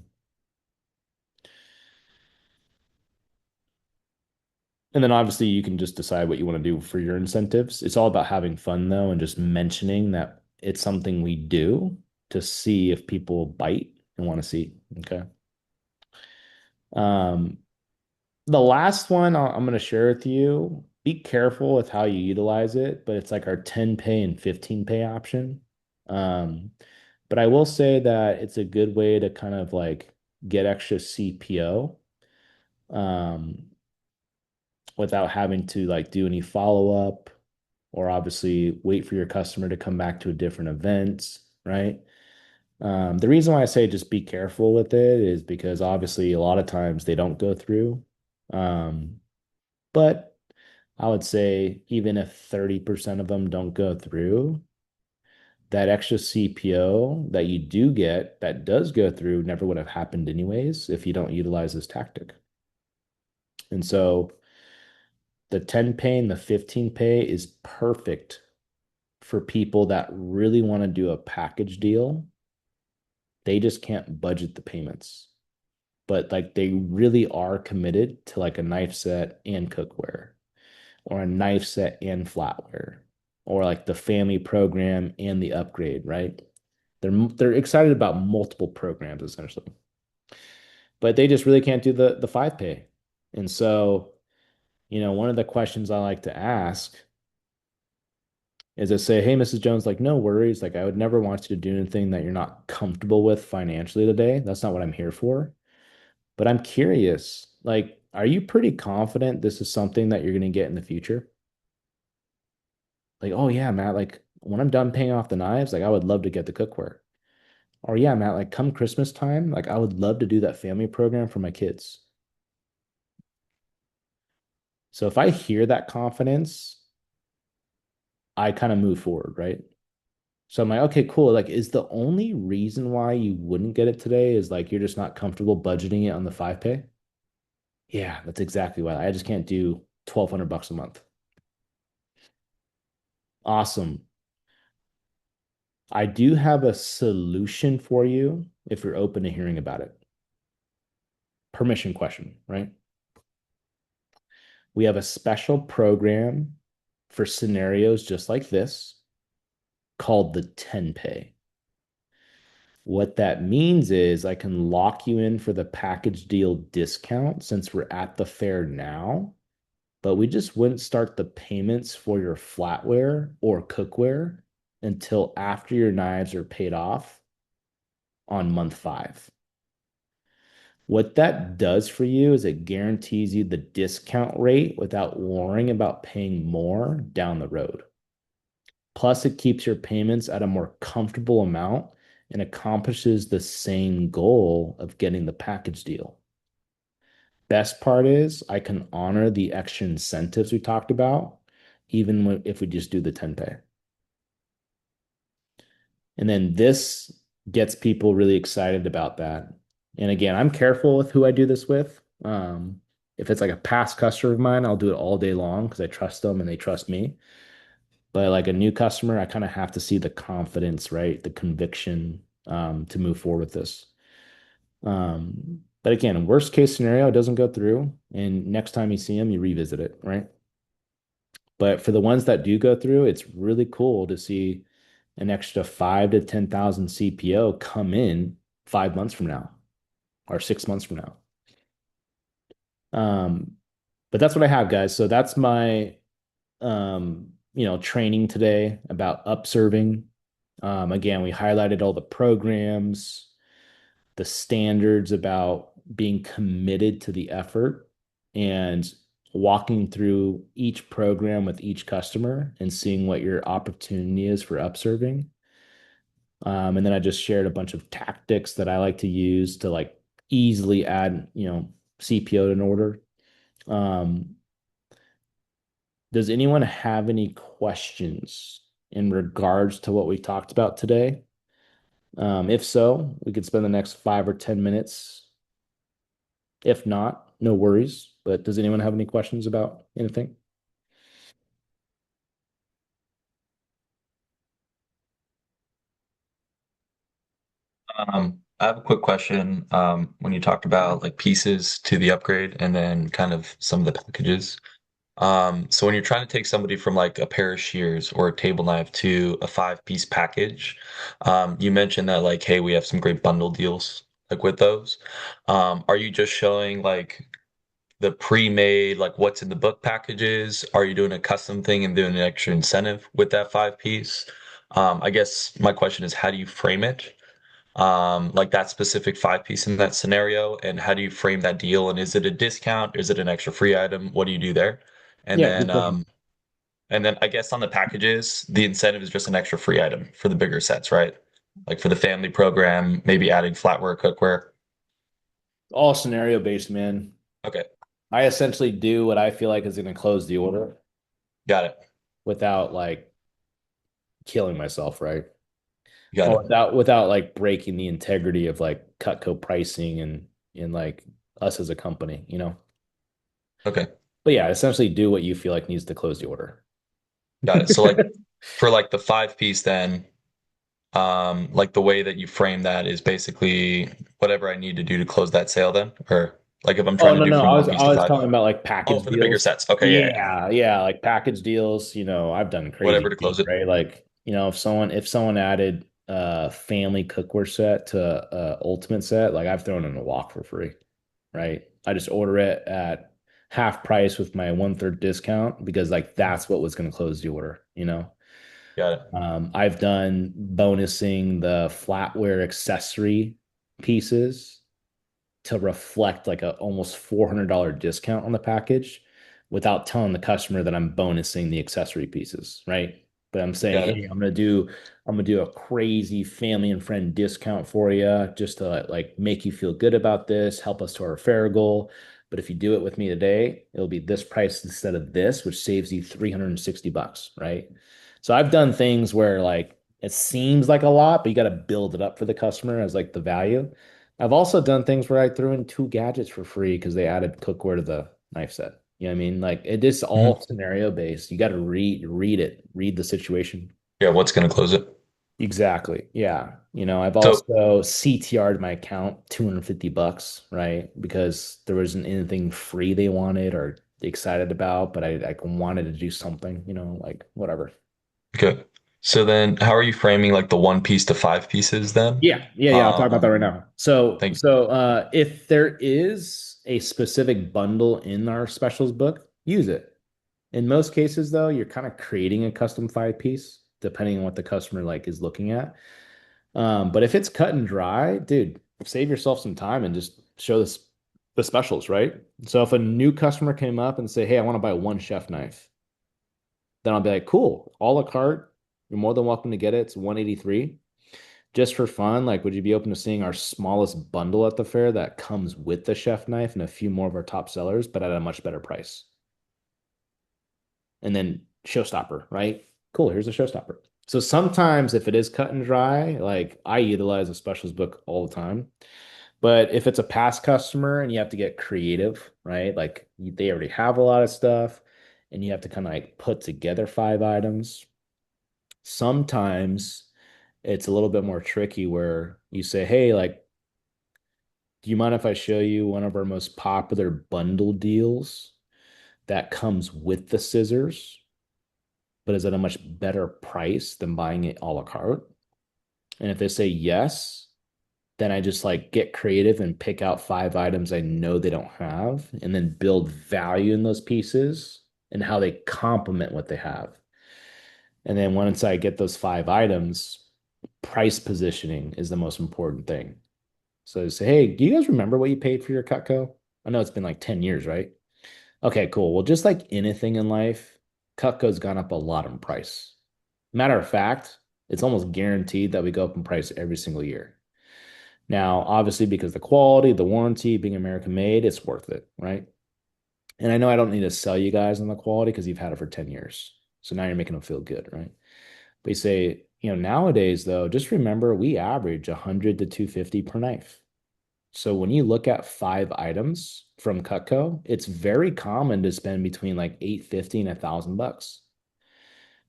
And then obviously you can just decide what you want to do for your incentives. It's all about having fun though, and just mentioning that it's something we do to see if people bite and want to see. Okay. Um, the last one I'm going to share with you, be careful with how you utilize it, but it's like our 10 pay and 15 pay option. Um, but I will say that it's a good way to kind of like get extra CPO. Um, without having to like do any follow up or obviously wait for your customer to come back to a different event, right? The reason why I say just be careful with it is because obviously a lot of times they don't go through. Um, but I would say even if 30% of them don't go through, that extra CPO that you do get that does go through never would have happened anyways if you don't utilize this tactic. And so the 10 pay and the 15 pay is perfect for people that really want to do a package deal. They just can't budget the payments, but like they really are committed to like a knife set and cookware or a knife set and flatware or like the family program and the upgrade, right? They're excited about multiple programs essentially, but they just really can't do the five pay. And so, one of the questions I like to ask is to say, hey, Mrs. Jones, like, no worries. Like, I would never want you to do anything that you're not comfortable with financially today. That's not what I'm here for. But I'm curious, like, are you pretty confident this is something that you're going to get in the future? Like, oh, yeah, Matt, like, when I'm done paying off the knives, like, I would love to get the cookware. Or, yeah, Matt, like, come Christmas time, like, I would love to do that family program for my kids. So if I hear that confidence, I kind of move forward, right? So I'm like, okay, cool. Like, is the only reason why you wouldn't get it today is like you're just not comfortable budgeting it on the five pay? Yeah, that's exactly why. I just can't do 1,200 bucks a month. Awesome. I do have a solution for you if you're open to hearing about it. Permission question, right? We have a special program for scenarios just like this called the 10 pay. What that means is I can lock you in for the package deal discount since we're at the fair now, but we just wouldn't start the payments for your flatware or cookware until after your knives are paid off on month 5. What that does for you is it guarantees you the discount rate without worrying about paying more down the road. Plus, it keeps your payments at a more comfortable amount and accomplishes the same goal of getting the package deal. Best part is I can honor the extra incentives we talked about, even if we just do the 10 pay. And then this gets people really excited about that. And again, I'm careful with who I do this with. If it's like a past customer of mine, I'll do it all day long because I trust them and they trust me. But like a new customer, I kind of have to see the confidence, right? The conviction to move forward with this. But again, worst case scenario, it doesn't go through, and next time you see them, you revisit it, right? But for the ones that do go through, it's really cool to see an extra 5 to 10,000 CPO come in 5 months from now or 6 months from now. Um, but that's what I have, guys. So that's my training today about upserving. Again, we highlighted all the programs, the standards about being committed to the effort and walking through each program with each customer and seeing what your opportunity is for upserving. And then I just shared a bunch of tactics that I like to use to like easily add, CPO to an order. Um, does anyone have any questions in regards to what we talked about today? If so, we could spend the next 5 or 10 minutes. If not, no worries. But does anyone have any questions about anything? I have a quick question. When you talked about like pieces to the upgrade and then kind of some of the packages. So when you're trying to take somebody from like a pair of shears or a table knife to a five-piece package, you mentioned that like, hey, we have some great bundle deals like with those. Are you just showing like the pre-made, like what's in the book packages? Are you doing a custom thing and doing an extra incentive with that five piece? I guess my question is, how do you frame it? Like that specific five piece in that scenario, and how do you frame that deal? And is it a discount? Is it an extra free item? What do you do there? And Yeah, then, good question. um, and then I guess on the packages, the incentive is just an extra free item for the bigger sets, right? Like for the family program, maybe adding flatware, cookware. All scenario based, man. Okay, I essentially do what I feel like is going to close the order got it. without like killing myself, right? Got Or it. without like breaking the integrity of like Cutco pricing and like us as a company, you know? Okay, But yeah, essentially do what you feel like needs to close the order. got it. So like for like the five piece then, like the way that you frame that is basically whatever I need to do to close that sale then, or like if I'm Oh trying to no, do no, from one piece I to was five. talking about like Oh, package for the bigger deals. sets. Okay, yeah, yeah. Yeah, yeah, like package deals, I've done Whatever crazy to things, close it. right? Like, if someone added a family cookware set to ultimate set, like I've thrown in a wok for free, right? I just order it at half price with my one-third discount because like that's what was going to close the order, you know? Got it. I've done bonusing the flatware accessory pieces to reflect like a almost $400 discount on the package without telling the customer that I'm bonusing the accessory pieces, right? But I'm saying, Got hey, it. I'm gonna do a crazy family and friend discount for you just to like make you feel good about this, help us to our fair goal. But if you do it with me today, it'll be this price instead of this, which saves you $360, right? So I've done things where like it seems like a lot, but you got to build it up for the customer as like the value. I've also done things where I threw in two gadgets for free because they added cookware to the knife set. You know what I mean? Like it is Mhm. all scenario based. You got to read it, read the situation. Yeah, what's going to close it? Exactly. Yeah. I've So, also CTR'd my account $250, right? Because there wasn't anything free they wanted or excited about, but I like wanted to do something, like whatever. okay. So then how are you framing like the one piece to five pieces then? Yeah, yeah, yeah. I'll talk about that Um, right now. So, thank you. so if there is a specific bundle in our specials book, use it. In most cases, though, you're kind of creating a custom five piece, depending on what the customer like is looking at. But if it's cut and dry, dude, save yourself some time and just show this the specials, right? So if a new customer came up and say, "Hey, I want to buy one chef knife," then I'll be like, "Cool, a la carte. You're more than welcome to get it. It's 183. Just for fun, like, would you be open to seeing our smallest bundle at the fair that comes with the chef knife and a few more of our top sellers, but at a much better price?" And then showstopper, right? Cool, here's a showstopper. So sometimes if it is cut and dry, like I utilize a specials book all the time. But if it's a past customer and you have to get creative, right? Like they already have a lot of stuff and you have to kind of like put together five items. Sometimes it's a little bit more tricky where you say, hey, like, do you mind if I show you one of our most popular bundle deals that comes with the scissors, but is at a much better price than buying it a la carte? And if they say yes, then I just like get creative and pick out five items I know they don't have and then build value in those pieces and how they complement what they have. And then once I get those five items, price positioning is the most important thing. So say, hey, do you guys remember what you paid for your Cutco? I know it's been like 10 years, right? Okay, cool. Well, just like anything in life, Cutco's gone up a lot in price. Matter of fact, it's almost guaranteed that we go up in price every single year. Now, obviously, because the quality, the warranty, being American made, it's worth it, right? And I know I don't need to sell you guys on the quality because you've had it for 10 years. So now you're making them feel good, right? But you say, nowadays, though, just remember we average 100 to 250 per knife. So when you look at five items from Cutco, it's very common to spend between like 850 and $1,000.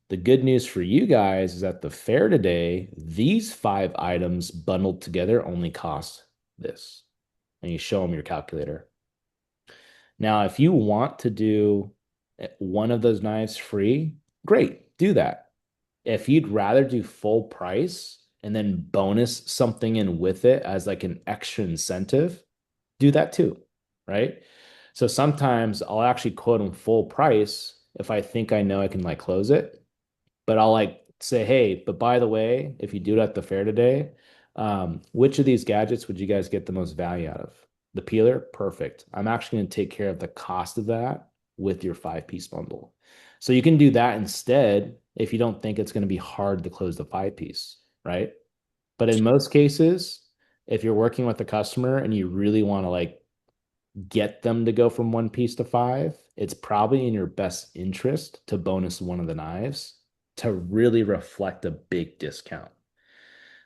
The good news for you guys is at the fair today, these five items bundled together only cost this. And you show them your calculator. Now, if you want to do one of those knives free, great, do that. If you'd rather do full price and then bonus something in with it as like an extra incentive, do that too, right? So sometimes I'll actually quote them full price if I think I know I can like close it, but I'll like say, hey, but by the way, if you do it at the fair today, which of these gadgets would you guys get the most value out of? The peeler, perfect. I'm actually going to take care of the cost of that with your 5 piece bundle. So you can do that instead if you don't think it's going to be hard to close the 5 piece, right? But in most cases, if you're working with a customer and you really want to like get them to go from 1 piece to 5, it's probably in your best interest to bonus one of the knives to really reflect a big discount.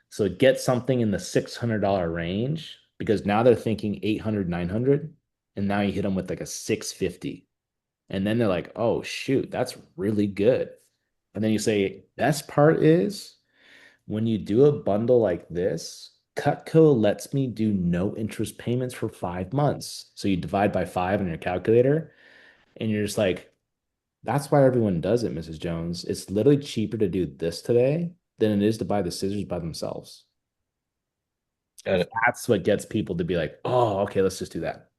So get something in the $600 range because now they're thinking 800, 900, and now you hit them with like a 650. And then they're like, oh, shoot, that's really good. And then you say, best part is when you do a bundle like this, Cutco lets me do no interest payments for 5 months. So you divide by 5 on your calculator, and you're just like, that's why everyone does it, Mrs. Jones. It's literally cheaper to do this today than it is to buy the scissors by themselves. Got it. That's what gets people to be like, oh, okay, let's just do that.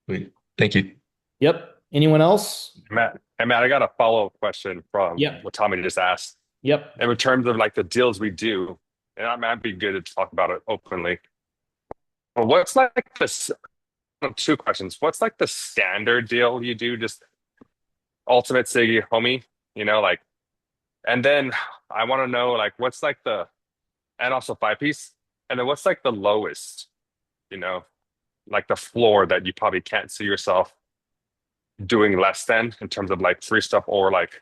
Sweet. Thank you. Yep. Anyone else? Matt, I got a follow-up question from Yep. what Tommy just asked. Yep. In terms of like the deals we do, and I might be good to talk about it openly. But what's like this? Two questions. What's like the standard deal you do? Just ultimate Siggy homie, like, and then I want to know like what's like and also 5 piece, and then what's like the lowest, you know, like the floor that you probably can't see yourself doing less than in terms of like free stuff or like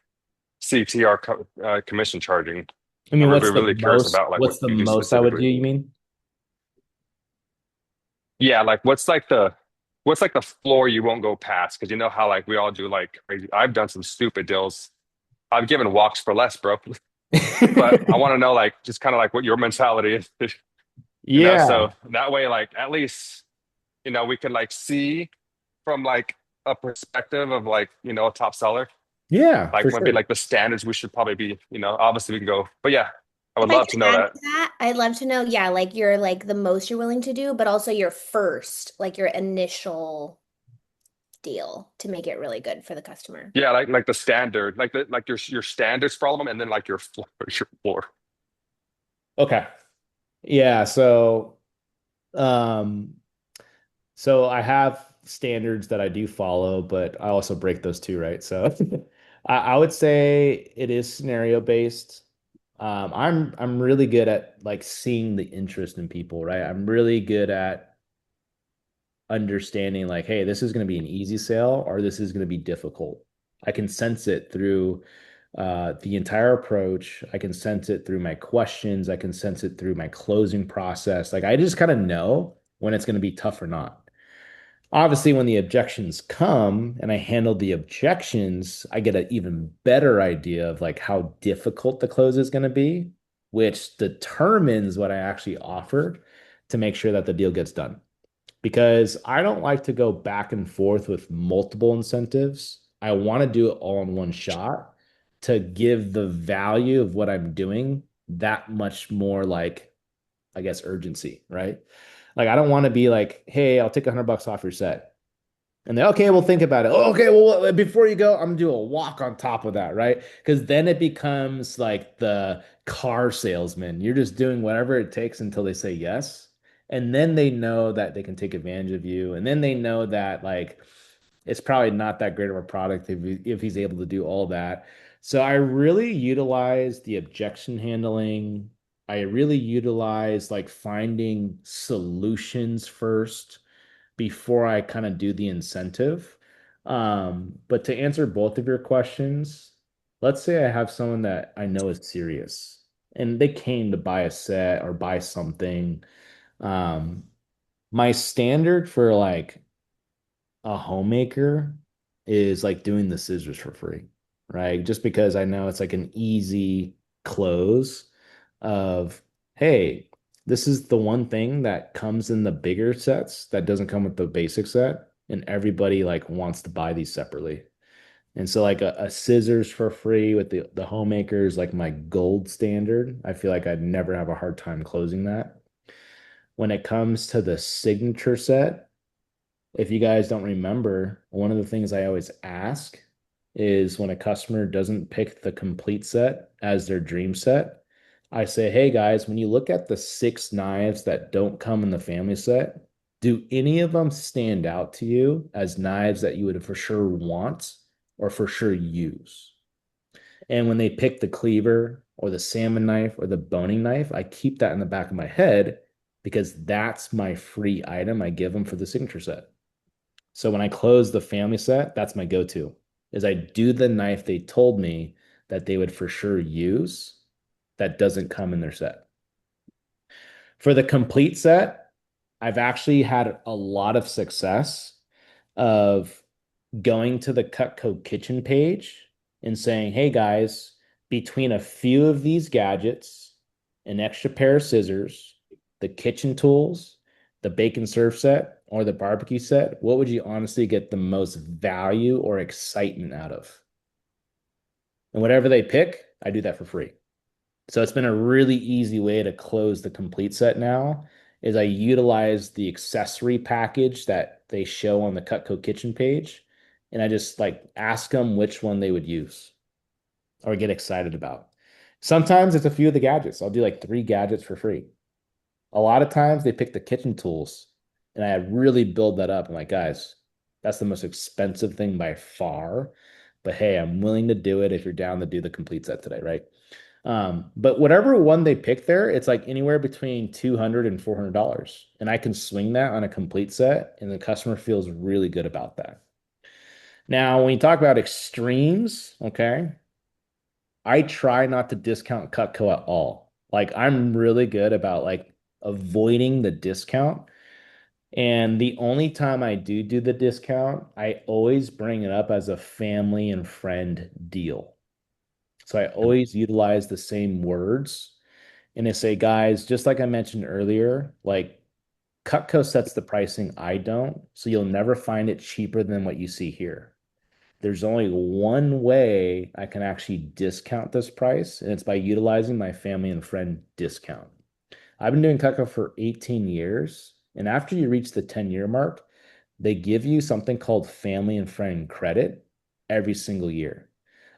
CTR commission charging. I mean, I'm really, really curious about like what what's the you do most I would do, specifically. you mean? Yeah, like what's like the floor you won't go past? Because you know how like we all do like crazy. I've done some stupid deals. I've given walks for less, bro. But I want to know like just kind of like what your mentality is, Yeah. so that way like at least we could like see from like a perspective of like a top seller, Yeah, like for maybe sure. like the standards we should probably be, obviously we can go. But yeah, I would If I love can to know add that. to that, I'd love to know, yeah, like your like the most you're willing to do, but also your first, like your initial deal to make it really good for the customer. Yeah, like the standard, like your standards problem, and then like your floor, your floor. Okay. Yeah, um so I have standards that I do follow, but I also break those too, right? So I would say it is scenario based. I'm really good at like seeing the interest in people, right? I'm really good at understanding like, hey, this is going to be an easy sale or this is going to be difficult. I can sense it through the entire approach. I can sense it through my questions. I can sense it through my closing process. Like I just kind of know when it's going to be tough or not. Obviously, when the objections come and I handle the objections, I get an even better idea of like how difficult the close is going to be, which determines what I actually offer to make sure that the deal gets done. Because I don't like to go back and forth with multiple incentives. I want to do it all in one shot to give the value of what I'm doing that much more like, I guess, urgency, right? Like I don't want to be like, hey, I'll take $100 off your set. And then, okay, we'll think about it. Oh, okay, well, before you go, I'm gonna do a walk on top of that, right? Because then it becomes like the car salesman. You're just doing whatever it takes until they say yes. And then they know that they can take advantage of you. And then they know that like it's probably not that great of a product if he's able to do all that. So I really utilize the objection handling. I really utilize like finding solutions first before I kind of do the incentive. But to answer both of your questions, let's say I have someone that I know is serious and they came to buy a set or buy something. Um, my standard for like a homemaker is like doing the scissors for free, right? Just because I know it's like an easy close of, hey, this is the one thing that comes in the bigger sets that doesn't come with the basic set, and everybody like wants to buy these separately. And so like a scissors for free with the homemaker is like my gold standard. I feel like I'd never have a hard time closing that. When it comes to the signature set, if you guys don't remember, one of the things I always ask is when a customer doesn't pick the complete set as their dream set, I say, hey guys, when you look at the 6 knives that don't come in the family set, do any of them stand out to you as knives that you would for sure want or for sure use? And when they pick the cleaver or the salmon knife or the boning knife, I keep that in the back of my head because that's my free item I give them for the signature set. So when I close the family set, that's my go-to. Is I do the knife they told me that they would for sure use that doesn't come in their set. For the complete set, I've actually had a lot of success of going to the Cutco kitchen page and saying, hey guys, between a few of these gadgets, an extra pair of scissors, the kitchen tools, the bacon serve set, or the barbecue set, what would you honestly get the most value or excitement out of? And whatever they pick, I do that for free. So it's been a really easy way to close the complete set now is I utilize the accessory package that they show on the Cutco kitchen page and I just like ask them which one they would use or get excited about. Sometimes it's a few of the gadgets. I'll do like 3 gadgets for free. A lot of times they pick the kitchen tools and I really build that up. I'm like, guys, that's the most expensive thing by far. But hey, I'm willing to do it if you're down to do the complete set today, right? But whatever one they pick there, it's like anywhere between $200 and $400. And I can swing that on a complete set, and the customer feels really good about that. Now, when you talk about extremes, okay, I try not to discount Cutco at all. Like I'm really good about like avoiding the discount. And the only time I do the discount, I always bring it up as a family and friend deal. So I always utilize the same words and I say, guys, just like I mentioned earlier, like Cutco sets the pricing, I don't. So you'll never find it cheaper than what you see here. There's only one way I can actually discount this price, and it's by utilizing my family and friend discount. I've been doing Cutco for 18 years, and after you reach the 10-year mark, they give you something called family and friend credit every single year.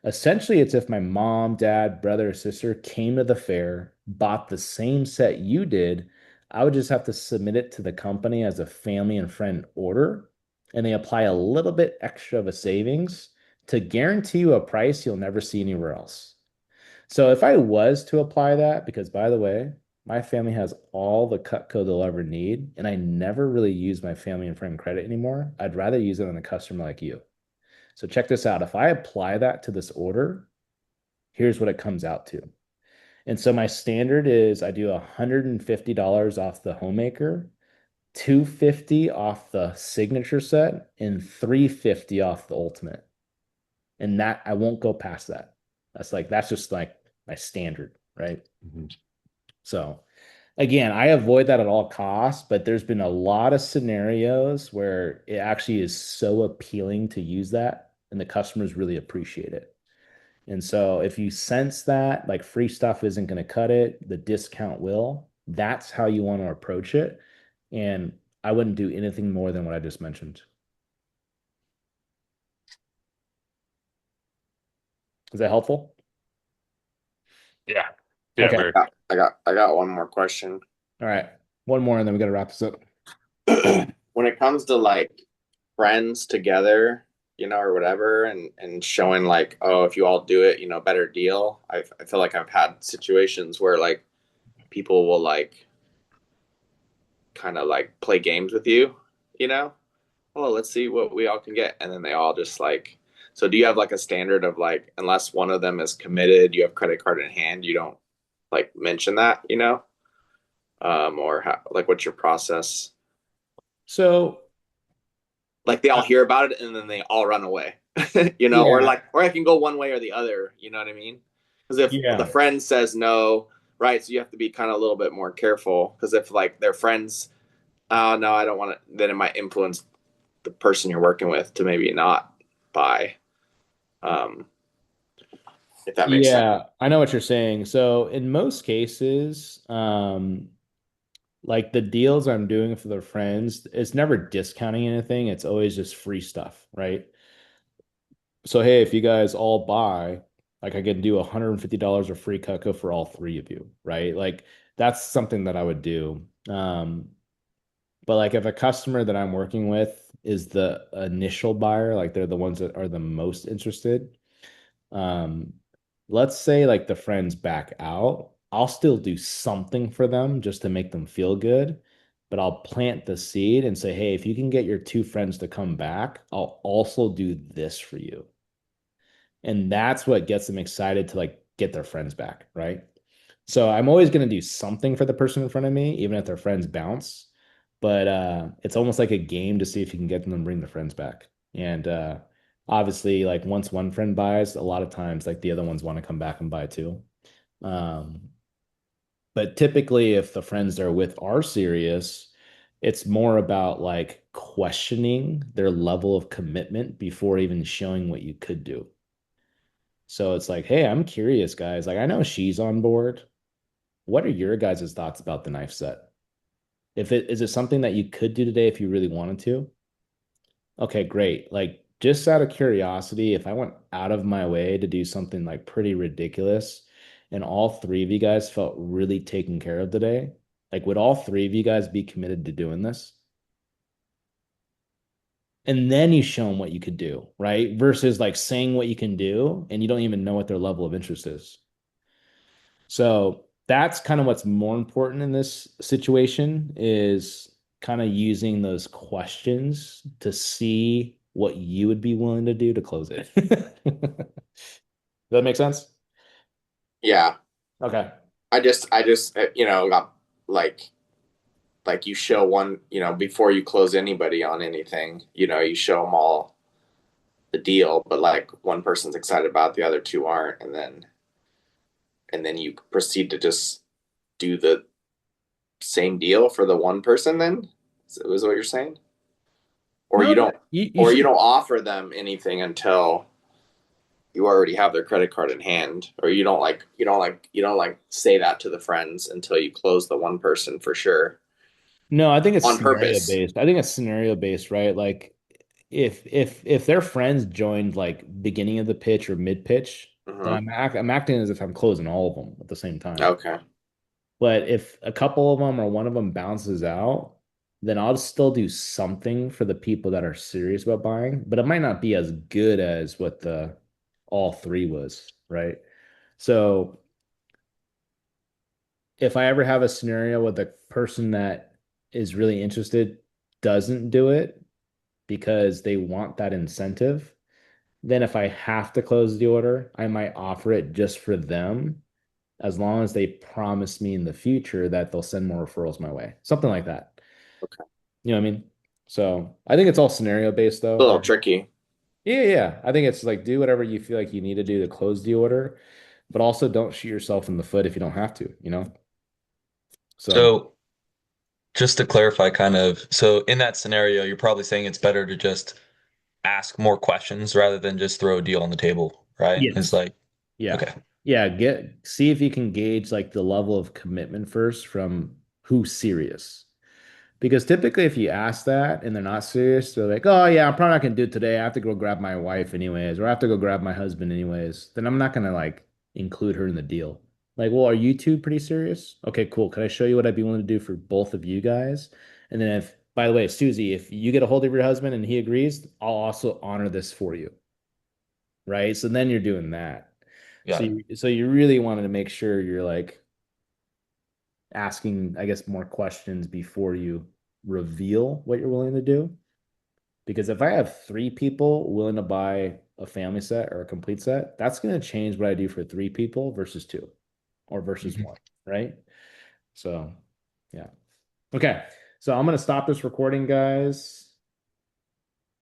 Essentially, it's if my mom, dad, brother, or sister came to the fair, bought the same set you did, I would just have to submit it to the company as a family and friend order, and they apply a little bit extra of a savings to guarantee you a price you'll never see anywhere else. So if I was to apply that, because by the way, my family has all the Cutco they'll ever need, and I never really use my family and friend credit anymore. I'd rather use it on a customer like you. So check this out. If I apply that to this order, here's what it comes out to. And so my standard is I do $150 off the homemaker, 250 off the signature set, and 350 off the ultimate. And that I won't go past that. That's just like my standard, right? Mhm. So again, I avoid that at all costs, but there's been a lot of scenarios where it actually is so appealing to use that, and the customers really appreciate it. And so if you sense that like free stuff isn't going to cut it, the discount will, that's how you want to approach it. And I wouldn't do anything more than what I just mentioned. Is that helpful? Yeah. Yeah, Okay. very. I got one more question. All right. One more, and then we got to wrap this up. When it comes to like friends together, or whatever, and showing like, oh, if you all do it, better deal. I feel like I've had situations where like people will like kind of like play games with you, you know? Oh, let's see what we all can get. And then they all just like, so do you have like a standard of like, unless one of them is committed, you have credit card in hand, you don't like mention that, or how, like, what's your process? So, Like they all hear about it and then they all run away, or yeah, like, or I can go one way or the other, you know what I mean? Because if the yeah. friend says no, right, so you have to be kind of a little bit more careful. Because if like their friends, oh no, I don't want to, then it might influence the person you're working with to maybe not buy. If that makes sense. Yeah, I know what you're saying. So in most cases, like the deals I'm doing for the friends, it's never discounting anything. It's always just free stuff, right? So hey, if you guys all buy, like I can do $150 of free Cutco for all three of you, right? Like that's something that I would do. But like if a customer that I'm working with is the initial buyer, like they're the ones that are the most interested, um, let's say like the friends back out, I'll still do something for them just to make them feel good, but I'll plant the seed and say, hey, if you can get your two friends to come back, I'll also do this for you. And that's what gets them excited to like get their friends back, right? So I'm always going to do something for the person in front of me, even if their friends bounce. But it's almost like a game to see if you can get them to bring their friends back. And obviously, like once one friend buys, a lot of times like the other ones want to come back and buy too. Um, but typically, if the friends they're with are serious, it's more about like questioning their level of commitment before even showing what you could do. So it's like, hey, I'm curious, guys. Like, I know she's on board. What are your guys' thoughts about the knife set? If it is it something that you could do today if you really wanted to? Okay, great. Like, just out of curiosity, if I went out of my way to do something like pretty ridiculous and all three of you guys felt really taken care of today, like, would all three of you guys be committed to doing this? And then you show them what you could do, right? Versus like saying what you can do and you don't even know what their level of interest is. So that's kind of what's more important in this situation is kind of using those questions to see what you would be willing to do to close it. Does that make sense? Yeah. Okay. I just, got like you show one, before you close anybody on anything, you show them all the deal, but like one person's excited about it, the other two aren't, and then you proceed to just do the same deal for the one person. Then is what you're saying, or No, you don't, you or you should. don't offer them anything until you already have their credit card in hand, or you don't like say that to the friends until you close the one person for sure No, I think it's on scenario purpose. based. I think it's scenario based, right? Like if their friends joined like beginning of the pitch or mid pitch, then Hmm. I'm acting as if I'm closing all of them at the same time. Okay. But if a couple of them or one of them bounces out, then I'll still do something for the people that are serious about buying, but it might not be as good as what the all three was, right? So if I ever have a scenario with a person that is really interested doesn't do it because they want that incentive, then if I have to close the order, I might offer it just for them as long as they promise me in the future that they'll send more referrals my way. Something like that. Okay. You know what I mean? So I think it's all scenario based A though. little tricky. Yeah, yeah. I think it's like do whatever you feel like you need to do to close the order, but also don't shoot yourself in the foot if you don't have to, you know? So So just to clarify, kind of, so in that scenario, you're probably saying it's better to just ask more questions rather than just throw a deal on the table, right? It's yes. like, Yeah. okay. Yeah, see if you can gauge like the level of commitment first from who's serious. Because typically, if you ask that and they're not serious, they're like, "Oh yeah, I'm probably not gonna do it today. I have to go grab my wife anyways, or I have to go grab my husband anyways." Then I'm not gonna like include her in the deal. Like, well, are you two pretty serious? Okay, cool. Can I show you what I'd be willing to do for both of you guys? And then if, by the way, Susie, if you get a hold of your husband and he agrees, I'll also honor this for you, right? So then you're doing that. Got it. So you really wanted to make sure you're like asking, I guess, more questions before you reveal what you're willing to do. Because if I have three people willing to buy a family set or a complete set, that's going to change what I do for three people versus two or versus Mhm. one, right? So, yeah. Okay. So I'm going to stop this recording, guys.